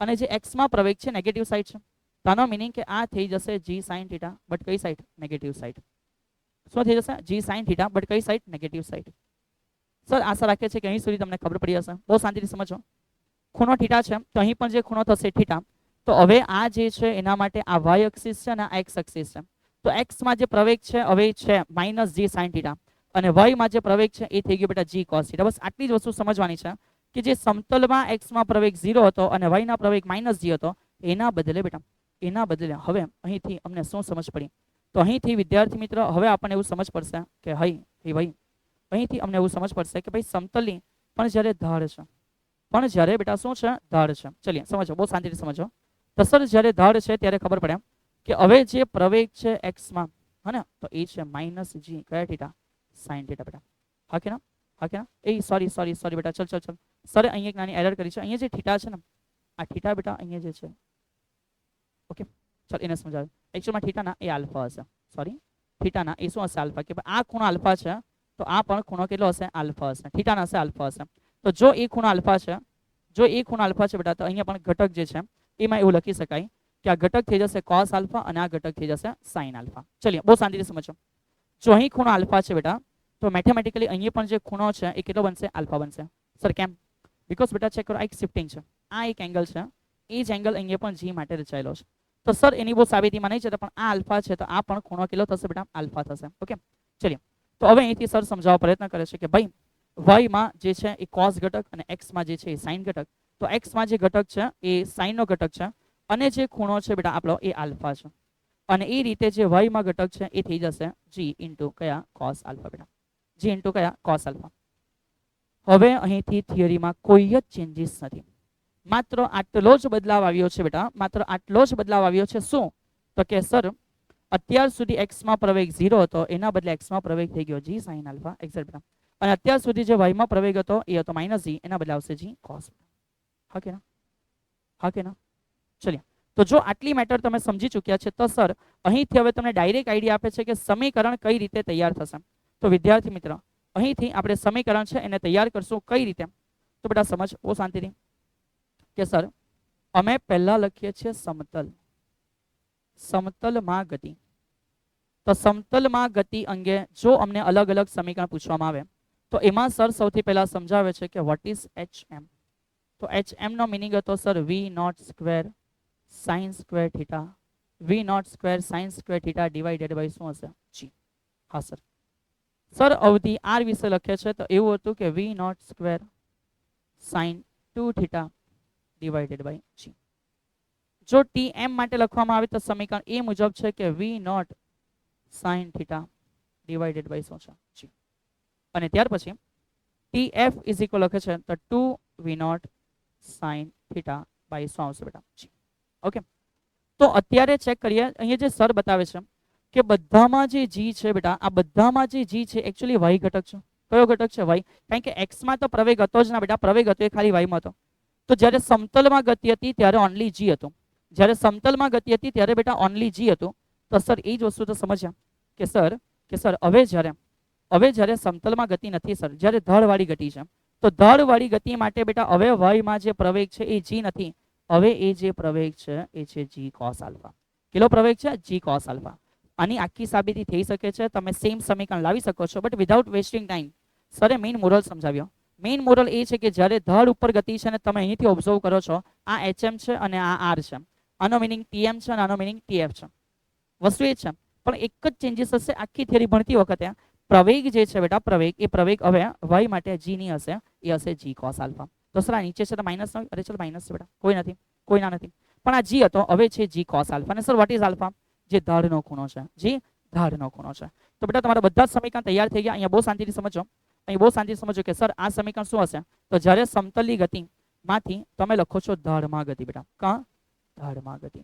A: અને જે x માં પ્રવેગ છે નેગેટિવ સાઈડ છે તાનો મીનિંગ કે આ થઈ જશે g sin થીટા બટ કઈ સાઈડ નેગેટિવ સાઈડ શું થઈ જશે g sin થીટા બટ કઈ સાઈડ નેગેટિવ સાઈડ સર આશા રાખે છે કે અહીં સુધી તમને ખબર પડી હશે બહુ શાંતિથી સમજો ખૂણો થીટા છે તો અહીં પણ જે ખૂણો થશે થીટા તો હવે આ જે છે એના માટે આ y એક્સિસ છે અને આ x એક્સિસ છે તો x માં જે પ્રવેગ છે હવે છે -g sin થીટા અને y માં જે પ્રવેગ છે એ થઈ ગયો બેટા g cos થીટા બસ આટલી જ વસ્તુ સમજવાની છે કે જે સમતલમાં x માં પ્રવેગ 0 હતો અને y ના પ્રવેગ -g હતો એના બદલે બેટા એના બદલે હવે અહીંથી અમને શું સમજ પડી તો અહીંથી વિદ્યાર્થી મિત્ર હવે આપણને એવું સમજ પડશે કે ભાઈ અહીંથી અમને એવું સમજ પડશે કે ભાઈ સમતલની પણ જ્યારે ઢાળ છે પણ જ્યારે બેટા શું છે ઢાળ છે ચલિए સમજો બહુ શાંતિથી સમજો તો સર જ્યારે ઢાળ છે ત્યારે ખબર પડે કે હવે જે પ્રવેગ છે x માં હે ને તો એ છે -g કયા થીટા sin થીટા બેટા હા કે ના એ સોરી બેટા ચલ સર અહીંયા એક નાની એરર કરી છે અહીંયા જે થીટા છે ને આ થીટા બેટા અહીંયા જે છે ઓકે ચલ એને સમજાવ એકચ્યુઅલમાં થીટા ના એ આલ્ફા હશે સોરી થીટા ના એ શું હશે આલ્ફા કે આ ખૂણો આલ્ફા છે તો આ પણ ખૂણો કેટલો હશે આલ્ફા હશે થીટા ના હશે આલ્ફા હશે તો જો એ ખૂણો આલ્ફા છે જો એ ખૂણો આલ્ફા છે બેટા, તો અહીંયા પણ ઘટક જે છે એમાં એવું લખી શકાય કે આ ઘટક થઈ જશે cos આલ્ફા અને આ ઘટક થઈ જશે sin આલ્ફા. ચલિए બહુ શાંતિથી સમજો. જો અહીં ખૂણો આલ્ફા છે બેટા, તો મેથેમેટિકલી અહીંયા પણ જે ખૂણો છે એ કેટલો બનશે? આલ્ફા બનશે. સર કેમ? બીકોઝ બેટા ચેક કરો, આ એક શિફ્ટિંગ છે, આ એક એંગલ છે, એ જ એંગલ અહીંયા પણ જી માટે રચાયેલો છે. તો સર એની બહુ સાબિતીમાં નહીં છે, પણ આ આલ્ફા છે તો આ પણ ખૂણો કેટલો થશે બેટા? આલ્ફા થશે. ઓકે, ચલિए. તો હવે અહીંથી સર સમજાવવા પ્રયત્ન કરે છે કે ભાઈ y માં જે છે એ cos ઘટક અને x માં જે છે એ sin ઘટક. તો x માં જે ઘટક છે એ sin નો ઘટક છે અને જે ખૂણો છે બેટા આપણો એ આલ્ફા છે. અને એ રીતે જે y માં ઘટક છે એ થઈ જશે g ઇન્ટુ કયા? cos આલ્ફા બેટા. g ઇન્ટુ કયા? cos alpha. હવે અહીંથી થિયરીમાં કોઈ જ ચેન્જીસ નથી, માત્ર આટલો જ બદલાવ આવ્યો છે બેટા, માત્ર આટલો જ બદલાવ આવ્યો છે. શું? તો કે સર અત્યાર સુધી x માં પ્રવેગ 0 હતો, એના બદલે x માં પ્રવેગ થઈ ગયો g sin આલ્ફા એક્ઝેક્ટ બેટા. અને અત્યાર સુધી જે y માં પ્રવેગ હતો એ હતો -g, એના બદલે આવશે g cos. હા કે ના? હા કે ના? ચલિए. તો જો આટલી મેટર તમે સમજી ચૂક્યા છે તો સર અહીંથી હવે તમને ડાયરેક્ટ આઈડિયા આપે છે કે સમીકરણ કઈ રીતે તૈયાર થશે. તો વિદ્યાર્થી મિત્ર, અહીંથી આપણે સમીકરણ છે એને તૈયાર કરશું કઈ રીતે? તો બેટા સમજ બહુ શાંતિથી કે સર અમે પહેલા લખીએ છીએ સમતલ, સમતલમાં ગતિ. તો સમતલમાં ગતિ અંગે જો અમને અલગ અલગ સમીકરણ પૂછવામાં આવે તો એમાં સર સૌથી પહેલા સમજાવે છે કે વોટ ઇઝ HM. તો HM નો મિનિંગ હતો sir v0 square sin square theta, v0 square sin square theta divided by શું હશે? g. હા સર. સર અવધિ r વિશે લખે છે તો એવું હતું કે v0 square sin 2 theta divided by g. જો tm માટે લખવામાં આવે તો સમીકરણ એ મુજબ છે કે v0 sin theta divided by શું છે? g. અને ત્યાર પછી tf ઇઝ ઇક્વલ લખે છે તો 2v0 sin થીટા બાય શું આવશે બેટા? g. ઓકે, તો અત્યારે ચેક કરીએ અહીંયા જે સર બતાવે છે કે બધામાં જે g છે બેટા, આ બધામાં જે g છે એકચ્યુઅલી y ઘટક છે. કયો ઘટક છે? y. કારણ કે x માં તો પ્રવેગ હતો જ ના બેટા, પ્રવેગ હતો એ ખાલી y માં હતો. તો જ્યારે સમતલમાં ગતિ હતી ત્યારે ઓનલી g હતું, જ્યારે સમતલમાં ગતિ હતી ત્યારે બેટા ઓનલી g હતું. તો સર એ જ વસ્તુ તો સમજ્યા કે સર હવે જ્યારે સમતલમાં ગતિ નથી સર, જ્યારે ધડવાળી ગતિ છે, તો ધડવાળી ગતિ માટે બેટા હવે y માં જે પ્રવેગ છે એ g નથી, હવે એ જે પ્રવેગ છે એ છે g cos આલ્ફા. કેટલો પ્રવેગ છે? g cos alpha. આની આખી સાબિતી થઈ શકે છે, તમે સેમ સમીકરણ લાવી શકો છો, બટ વિધાઉટ વેસ્ટિંગ ટાઈમ. સરે મેઇન મોરલ સમજાવ્યો. મેઇન મોરલ એ છે કે જ્યારે ધડ ઉપર ગતિ છે ને તમે અહીંથી ઓબ્ઝર્વ કરો છો, આ HM છે અને આ r છે, આનો મિનિંગ TM છે અને આનો મિનિંગ TF છે. વસ્તુ એ છે પણ એક જ ચેન્જીસ હશે આખી થિયરી ભણતી વખતે. પ્રવેગ જે છે બેટા, પ્રવેગ એ પ્રવેગ હવે y માટે g ની હશે, એ હશે g cos આલ્ફા. તો સર આ નીચે છે તો માઇનસ નો, અરે ચલો માઇનસ છે બેટા, કોઈ નથી, કોઈ ના નથી, પણ આ g હતો, હવે છે g cos આલ્ફા. અને સર વોટ ઇઝ આલ્ફા? જે ધડનો ખૂણો છે, જે ધડનો ખૂણો છે. તો બેટા તમારા બધા જ સમીકરણ તૈયાર થઈ ગયા. અહીંયા બહુ શાંતિથી સમજો, અહીં બહુ શાંતિથી સમજો કે સર આ સમીકરણ શું હશે? તો જ્યારે સમતલની ગતિમાંથી તમે લખો છો ધડમાં ગતિ બેટા, કાં? ધડમાં ગતિ.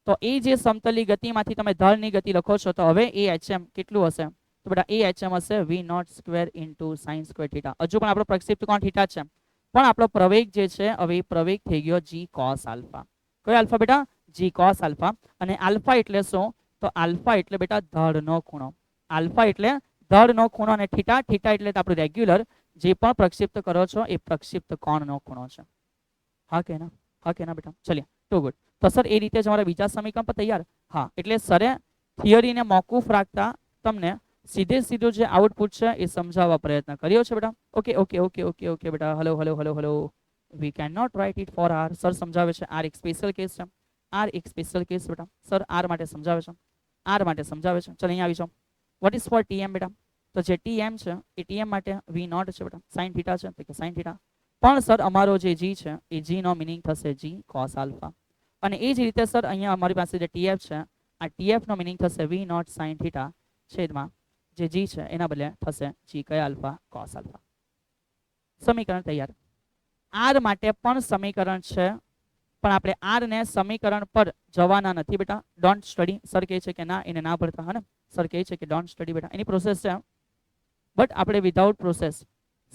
A: તો એ જે સમતલની ગતિમાંથી તમે ધડની ગતિ લખો છો તો હવે એ HM કેટલું હશે? તો બેટા એ HM હશે v0 square into sin square theta. હજુ પણ આપણો પ્રક્ષેપ કોણ થીટા છે, પણ આપણો પ્રવેગ જે છે હવે પ્રવેગ થઈ ગયો g cos આલ્ફા. કયો આલ્ફા બેટા? g cos alpha. અને આલ્ફા એટલે શું? તો આલ્ફા એટલે બેટા ધડનો ખૂણો. આલ્ફા એટલે ધડનો ખૂણો અને થીટા, થીટા એટલે આપણું રેગ્યુલર જે પણ પ્રક્ષિપ્ત કરો છો એ પ્રક્ષિપ્ત કોણનો ખૂણો છે. હા કે ના? હા કે ના બેટા? ચલિए, ટુ ગુડ. તો સર એ રીતે જ અમારા બીજા સમીકરણ પર તૈયાર. હા, એટલે સરે થિયરીને મોકૂફ રાખતા તમને સીધું જે આઉટપુટ છે એ સમજાવવા પ્રયત્ન કર્યો છે બેટા. Okay okay okay okay okay બેટા, hello hello hello hello. We can not write it for R. Sir સમજાવે છે આર એક સ્પેશિયલ કેસ છે, આર એક સ્પેશિયલ કેસ બેટા. સર આર માટે સમજાવે છે, આર માટે સમજાવે છે. ચલો અહીંયા આવી જાઓ. વોટ ઇઝ ફોર TM બેટા? તો જે TM છે એ TM માટે v0 છે બેટા, sin થીટા છે તો કે sin થીટા. પણ સર અમારો જે g છે એ g નો મિનિંગ થશે g cos આલ્ફા. અને એ જ રીતે સર અહીંયા અમારી પાસે જે TF છે, આ TF નો મિનિંગ થશે v0 sin થીટા છેદમાં જે g છે એના બદલે થશે g કયા આલ્ફા? cos alpha. સમીકરણ તૈયાર. r માટે પણ સમીકરણ છે, પણ આપણે r ને સમીકરણ પર જવાના નથી બેટા. Don't study. સર કહે છે કે ના, એને ના ભણતા. હા ને, સર કહે છે કે ડોન્ટ સ્ટડી બેટા, એની પ્રોસેસ છે, બટ આપણે without process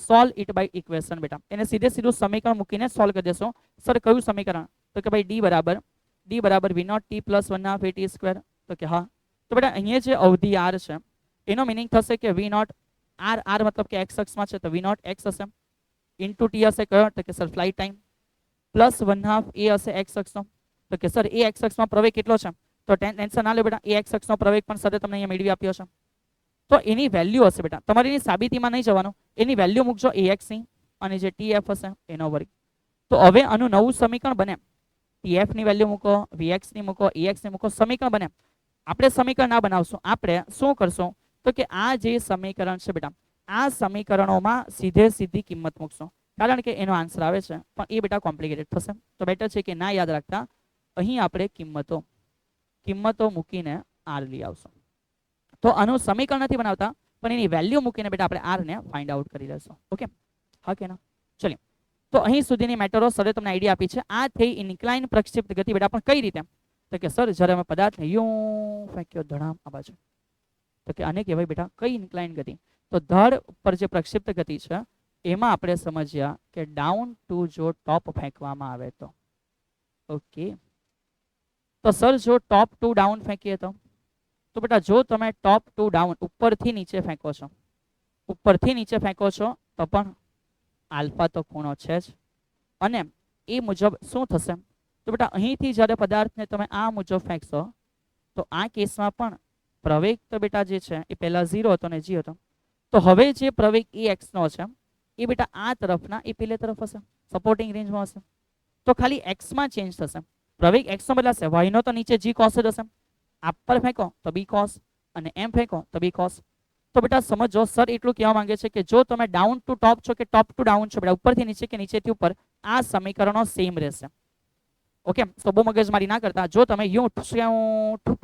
A: solve it by equation બેટા. એને સીધું સમીકરણ મૂકીને સોલ્વ કરી દેશો. સર કયું સમીકરણ? તો કે ભાઈ d બરાબર v0 t plus 1/2 at square. તો કે હા. તો બેટા અહીંયા જે અવધિ r છે એનો મિનિંગ થશે કે v0 r મતલબ કે x અક્ષમાં છે તો v0 x હશે, ઇન્ટુ t હશે કયો? તો કે સર ફ્લાઇટ ટાઈમ. +1/2 એ હશે એક્સ અક્ષનો. તો કે સર એ એક્સ અક્ષમાં પ્રવેગ કેટલો છે? તો ટેન્શન ના લો બેટા, એ એક્સ અક્ષનો પ્રવેગ પણ સર તમને અહીંયા મેળવી આપ્યો છે. તો એની વેલ્યુ હશે બેટા, તમારે એની સાબિતીમાં નહીં જવાનું, એની વેલ્યુ મૂકજો ax ની અને જે tf હશે એનો વર્ગ. તો હવે આનું નવું સમીકરણ બને. tf ની વેલ્યુ મૂકો, vx ની મૂકો, ax ની મૂકો, સમીકરણ બને. આપણે સમીકરણ ના બનાવશું, આપણે શું કરશું તો કે આ જે સમીકરણ છે બેટા, આ સમીકરણોમાં સીધી કિંમત મૂકશું, કારણ કે એનો આન્સર આવે છે પણ એ બેટા કોમ્પ્લિકેટેડ થશે. તો બેટર છે કે ના યાદ રાખતા અહીં આપણે કિંમતો મૂકીને r લઈ આવશું. તો આનું સમીકરણ નથી બનાવતા પણ એની વેલ્યુ મૂકીને બેટા આપણે r ને ફાઇન્ડ આઉટ કરી લેશું. ઓકે, હા કે ના? ચલિए, તો અહીં સુધીની મેટરો સરે તમને આઈડિયા આપી છે. આ થઈ ઇન્ક્લાઇન પ્રક્ષિપ્ત ગતિ બેટા, પણ કઈ રીતે? તો કે સર જ્યારે અમે પદાર્થને યુ ફેંક્યો ધડામ આ બાજુ, તો કે આને કહેવાય બેટા કઈ ઇન્ક્લાઇન ગતિ? તો ધડ પર જે પ્રક્ષિપ્ત ગતિ છે એમાં આપણે સમજ્યા કે ડાઉન ટુ જો ટોપ ફેંકવામાં આવે તો. ઓકે, તો સર જો ટોપ ટુ ડાઉન ફેંકીએ તો બેટા જો તમે ટોપ ટુ ડાઉન ઉપરથી નીચે ફેંકો છો, ઉપરથી નીચે ફેંકો છો તો પણ આલ્ફા તો ખૂણો છે જ, અને એ મુજબ શું થશે તો બેટા અહીંથી જ્યારે પદાર્થને તમે આ મુજબ ફેંકશો તો આ કેસમાં પણ પ્રવેગ તો બેટા જે છે એ પહેલા 0 હતો ને g હતો. તો હવે જે પ્રવેગ ex નો છે એ બેટા આ તરફના એ પેલે તરફ હશે, સપોર્ટિંગ રેન્જમાં હશે. તો ખાલી x માં ચેન્જ થશે, પ્રવેગ x નો બદલાશે, y નો તો નીચે g cos જ હશે. આપ પર ફેંકો તો b cos અને એમ ફેંકો તો b cos. તો બેટા સમજો સર એટલું કહેવા માંગે છે કે જો તમે ડાઉન ટુ ટોપ છો કે ટોપ ટુ ડાઉન છો બેટા, ઉપરથી નીચે કે નીચેથી ઉપર, આ સમીકરણો સેમ રહેશે. ઓકે, તો બહુ મગજમારી ના કરતા. જો તમે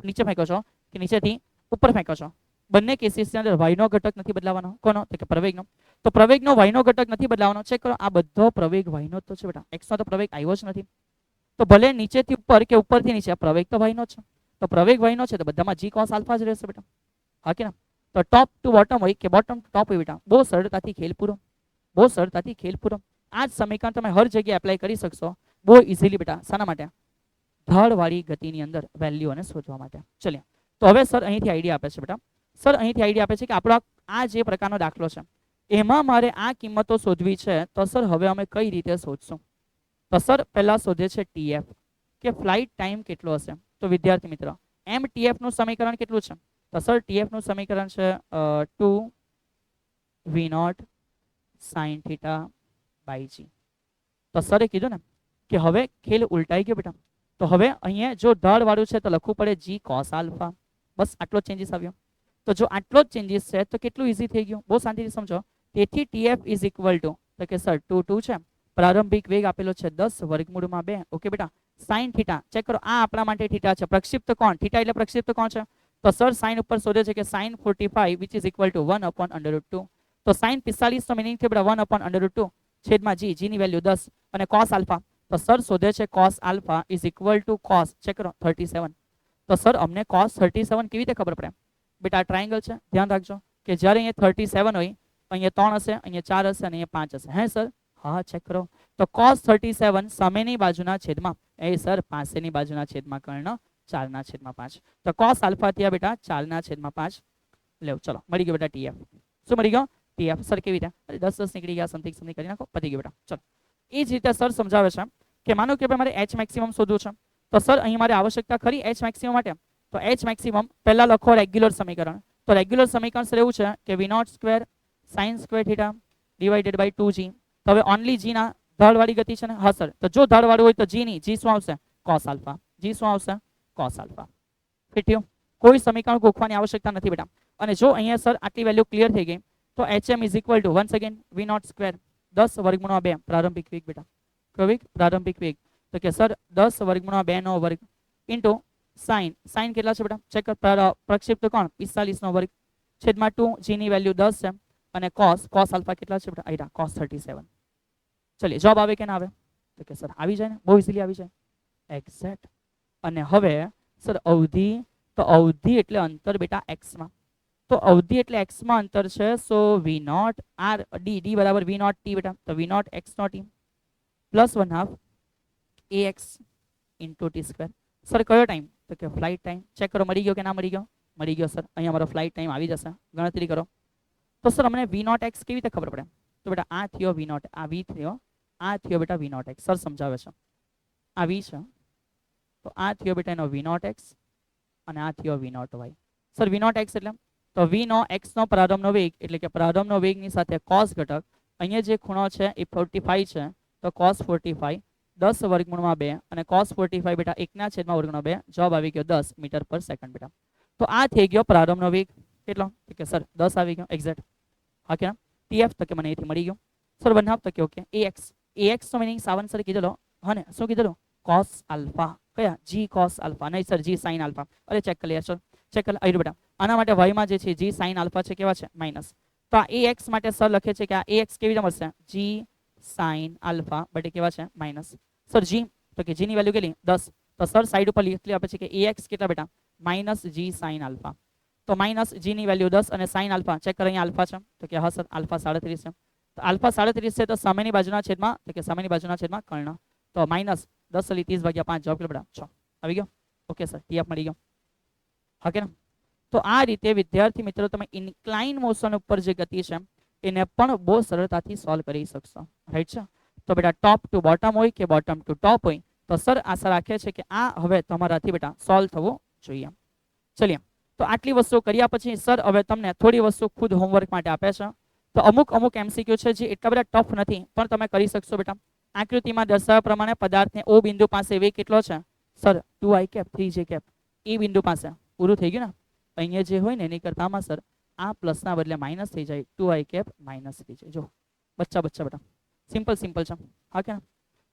A: નીચે ફેંકો છો કે નીચેથી ઉપર ફેંકો છો, બંને કેસીસની અંદર y નો ઘટક નથી બદલાવાનો. કોનો? તો કે પ્રવેગનો. તો પ્રવેગનો y નો ઘટક નથી બદલાવાનો. ચેક કરો, આ બધો પ્રવેગ y નો તો છે બેટા, x નો તો પ્રવેગ આવ્યો જ નથી. તો ભલે નીચેથી ઉપર કે ઉપરથી નીચે, પ્રવેગ તો y નો છે. તો પ્રવેગ y નો છે તો બધામાં g cos આલ્ફા જ રહેશે બેટા, હા કે ના? તો ટોપ ટુ બોટમ હોય કે બોટમ ટુ ટોપ હોય બેટા, બહુ સરળતાથી ખેલ પૂરો, બહુ સરળતાથી ખેલ પૂરો. આ જ સમીકરણ તમે હર જગ્યાએ એપ્લાય કરી શકશો બહુ ઇઝીલી બેટા. શાના માટે? ઢળવાળી ગતિની અંદર વેલ્યુઓને શોધવા માટે. ચલિए, તો હવે સર અહીંથી આઈડિયા આપે છે બેટા, સર અહીંથી આઈડિયા આપે છે કે આપણો આ જે પ્રકારનો દાખલો છે એમાં મારે આ કિંમતો શોધવી છે. તો સર હવે અમે કઈ રીતે શોધશું? તો સર પહેલા શોધે છે tf, કે ફ્લાઇટ ટાઈમ કેટલો હશે. તો વિદ્યાર્થી મિત્ર, mtf નું સમીકરણ કેટલું છે? તો સર tf નું સમીકરણ છે 2v0 sin θ/g. તો સરે કીધું ને કે હવે ખેલ ઉલટાઈ ગયો બેટા. તો હવે અહીંયા જો ઢાળ વાળું છે તો લખવું પડે g cos આલ્ફા, બસ આટલો ચેન્જીસ આવ્યો. તો જો આટલો જ ચેન્જીસ છે તો કેટલું ઈઝી થઈ ગયું, બહુ શાંતિથી સમજો. તેથી tf ઇઝ ઇક્વલ ટુ, તો કે સર 2 છે, પ્રારંભિક વેગ આપેલો છે 10 વર્ગમૂળમાં 2. ઓકે બેટા, sin θ ચેક કરો, આ આપણા માટે θ છે, પ્રક્ષિપ્ત કોણ, θ એટલે પ્રક્ષિપ્ત કોણ છે? તો સર sin ઉપર શોધે છે કે sin 45 which is equal to 1/√2. તો sin 45 નો મીનિંગ છે બેટા 1/√2 છેદમાં g ની વેલ્યુ 10, અને cos આલ્ફા, તો સર શોધે છે cos alpha is equal two cos, check કરો 37. તો સર અમને cos 37 કેવી રીતે ખબર પડે બેટા? ટ્રાયંગલ છે, ધ્યાન રાખજો કે જ્યારે અહીંયા 37 હોય, અહીંયા 3 હશે, અહીંયા 4 હશે અને અહીંયા 5 હશે. હે સર? હા, ચેક કરો. તો cos 37 સામેની બાજુના છેદમાં, એ સર પાસેની બાજુના છેદમાં કર્ણ 4/5. તો cos આલ્ફા થયા બેટા 4/5. લેવ, ચલો મળી ગયો બેટા tf. શું મળી ગયો? tf. સર કેવી રીતે? અરે 10 નીકળી ગયા, સમથિંગ કરી નાખો, પતી ગયો બેટા. ચલો એ જ રીતે સર સમજાવે છે કે માનો કે મારે h મેક્સિમમ શોધવું છે. તો સર અહીં મારે આવશ્યકતા ખરી h મેક્સિમમ માટે. તો h મેક્સિમમ પહેલા લખો રેગ્યુલર સમીકરણ. તો રેગ્યુલર સમીકરણ સર એવું છે કે v0² sin square theta divided by 2g. તો હવે ઓનલી g ના ઢળવાળી ગતિ છે ને? હા સર. તો જો ઢળવાળું હોય તો g ની, g શું આવશે? cos alpha. g શું આવશે? cos alpha. ફિટ થયું? કોઈ સમીકરણ ગોખવાની આવશ્યકતા નથી બેટા. અને જો અહીંયા સર આટલી વેલ્યુ ક્લિયર થઈ ગઈ તો hm is equal two once again v0² 10 વર્ગમૂળમાં 2 પ્રારંભિક વેગ બેટા. કયો વેગ? પ્રારંભિક વેગ. તો કે સર 10 વર્ગમૂળમાં 2 નો વર્ગ ઇન્ટુ sin, sin કેટલા છે બેટા? ચેક કર, પ્રક્ષિપ્ત કોણ 45 નો વર્ગ છેદમાં 2, g ની વેલ્યુ 10 છે, અને cos, cos આલ્ફા કેટલા છે બેટા? આઈરા cos 37. ચલિए, જવાબ આવે કે ના આવે? તો કે સર આવી જાય ને, બહુ ઇઝીલી આવી જાય, એક્ઝેક્ટ. અને હવે સર અવધિ, તો અવધિ એટલે અંતર બેટા x માં. તો અવધિ એટલે x માં અંતર છે, સો v0 r d બરાબર v0 t બેટા. તો v0 x0 t plus 1/2 ax into t². Sir કયો ટાઈમ? તો કે ફ્લાઇટ ટાઈમ. ચેક કરો મળી ગયો કે ના મળી ગયો? મળી ગયો સર. અહીંયા અમારો ફ્લાઇટ ટાઈમ આવી જશે, ગણતરી કરો. તો સર અમને v0 x કેવી રીતે ખબર પડે? તો બેટા આ થયો v0, આ v થયો, આ થયો બેટા વી નોટ એક્સ. સર સમજાવે છે. આ વી છે તો આ થયો બેટા એનો વી નોટ એક્સ અને આ થયો v not y. Sir v not x એટલે તો વી નો એક્સ નો પ્રારંભનો વેગ એટલે કે પ્રારંભનો વેગની સાથે કોસ ઘટક. અહીંયા જે ખૂણો છે એ 45 છે તો cos 45 10 વર્ગમૂળમાં 2 અને cos 45 બેટા 1/2 જવાબ આવી ગયો 10 મીટર પર સેકન્ડ બેટા. તો આ થઈ ગયો પ્રારંભનો વેગ. કેટલો કે સર 10 આવી ગયો એક્ઝેક્ટ. હા કે ટીએફ તો કે મને અહીંથી મળી ગયો. સર બનાવ તો કે ઓકે ax નો મીનિંગ સાવન સર કીધેલો હા ને શું કીધેલો cos આલ્ફા. કયા g cos આલ્ફા નહીં સર g sin આલ્ફા. અરે ચેક કરી લે સર ચેક કરી આવ્યું બેટા. આના માટે y માં જે છે g sin આલ્ફા છે કેવા છે માઈનસ. તો આ ax માટે સર લખે છે કે આ ax કેવી રીતે મળશે g sin આલ્ફા બટ કેવા છે માઈનસ. સર g તો કે g ની વેલ્યુ કેટલી 10 તો સર સાઈડ ઉપર લખી આપે છે કે ax કેટલા બેટા માઈનસ g sin આલ્ફા. તો માઈનસ g ની વેલ્યુ 10 અને sin આલ્ફા ચેક કરો અહીંયા આલ્ફા છે તો કે હા સર આલ્ફા 37 છે. તો આલ્ફા 37 છે તો સામેની બાજુના છેદમાં તો કે સામેની બાજુના છેદમાં કર્ણ. તો માઈનસ 10 × 30/5 જવાબ કેટલો બેટા 6 આવી ગયો. ઓકે સર ટીએફ મળી ગયો. હા કે તો આ રીતે વિદ્યાર્થી મિત્રો તમે ઇન્ક્લાઇન મોશન ઉપર જે ગતિ છે એને પણ બહુ સરળતાથી સોલ્વ કરી શકશો. રાઈટ છે. તો બેટા ટોપ ટુ બોટમ હોય કે બોટમ ટુ ટોપ હોય તો સર આશા રાખે છે કે આ હવે તમારાથી બેટા સોલ્વ થવું જોઈએ. ચલિએ તો આટલી વસ્તુ કર્યા પછી સર હવે તમને થોડી વસ્તુ ખુદ હોમવર્ક માટે આપે છે. તો અમુક એમસીક્યુ છે જે એટલા બધા ટફ નથી પણ તમે કરી શકશો બેટા. આકૃતિમાં દર્શાવ્યા પ્રમાણે પદાર્થને O બિંદુ પાસે વેગ કેટલો છે sir 2i cap 3j cap. એ બિંદુ પાસે પૂરું થઈ ગયું ને. અહીંયા જે હોય ને એની કરતામાં સર આ પ્લસના બદલે માઇનસ થઈ જાય 2i કેપ માઇનસ થઈ જાય. જો બચ્ચા બેટા સિમ્પલ છે. હા કે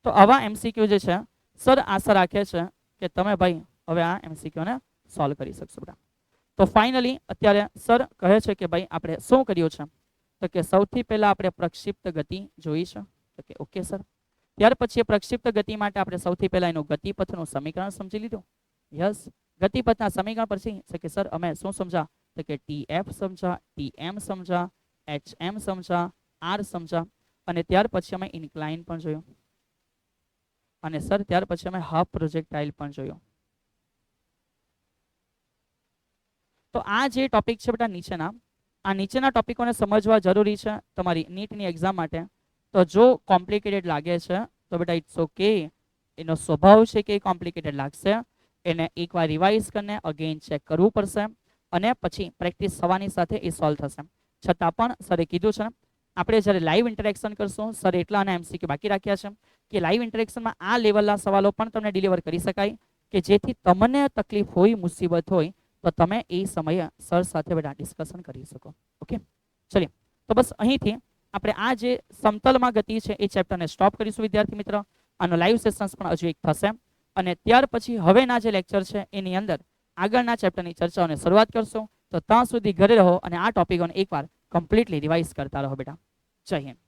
A: તો આવા એમસીક્યુ જે છે સર આશા રાખે છે કે તમે ભાઈ હવે આ એમસીક્યુને સોલ્વ કરી શકશો બેટા. તો ફાઇનલી અત્યારે સર કહે છે કે ભાઈ આપણે શું કર્યું છે તો કે સૌથી પહેલા આપણે પ્રક્ષિપ્ત ગતિ જોઈ છે તો કે ઓકે સર. ત્યાર પછી પ્રક્ષિપ્ત ગતિ માટે આપણે સૌથી પહેલા એનું ગતિપથનું સમીકરણ સમજી લીધું. યસ ગતિપથના સમીકરણ પછી કે સર અમે શું સમજા તો કે TF સમજા TM સમજા HM સમજા R સમજા અને ત્યાર પછી અમે ઇન્ક્લાઇન પણ જોયું અને સર ત્યાર પછી અમે હાફ પ્રોજેક્ટાઇલ પણ જોયું. તો આ જે ટોપિક છે બેટા નીચેના ટોપિકોને સમજવા જરૂરી છે તમારી નીટની એક્ઝામ માટે. તો જો કોમ્પ્લિકેટેડ લાગે છે તો બેટા ઇટ્સ ઓકે. એનો સ્વભાવ છે કે કોમ્પ્લિકેટેડ લાગશે એને એકવાર રિવાઇઝ કરીને અગેન ચેક કરવું પડશે અને પછી પ્રેક્ટિસ થવાની સાથે એ સોલ્વ થશે. છતાં પણ સરે કીધું છે આપણે જ્યારે લાઈવ ઇન્ટરેક્શન કરશું સર એટલા અને એમસીક્યુ બાકી રાખ્યા છે કે લાઈવ ઇન્ટરેક્શનમાં આ લેવલના સવાલો પણ તમને ડિલિવર કરી શકાય કે જેથી તમને તકલીફ હોય મુસીબત હોય તો તમે એ સમયે સર સાથે બેટા ડિસ્કશન કરી શકો. ઓકે ચલીએ તો બસ અહીંથી આપણે આ જે સમતલમાં ગતિ છે એ ચેપ્ટરને સ્ટોપ કરીશું વિદ્યાર્થી મિત્ર. આનો લાઈવ સેશન્સ પણ હજુ એક થશે અને ત્યાર પછી હવેના જે લેક્ચર છે એની અંદર આગળના ચેપ્ટરની ચર્ચાઓને શરૂઆત કરશું. તો ત્યાં સુધી ઘરે રહો અને આ ટોપિકોને એકવાર કમ્પ્લીટલી રિવાઇઝ કરતા રહો બેટા. જય હિન્દ.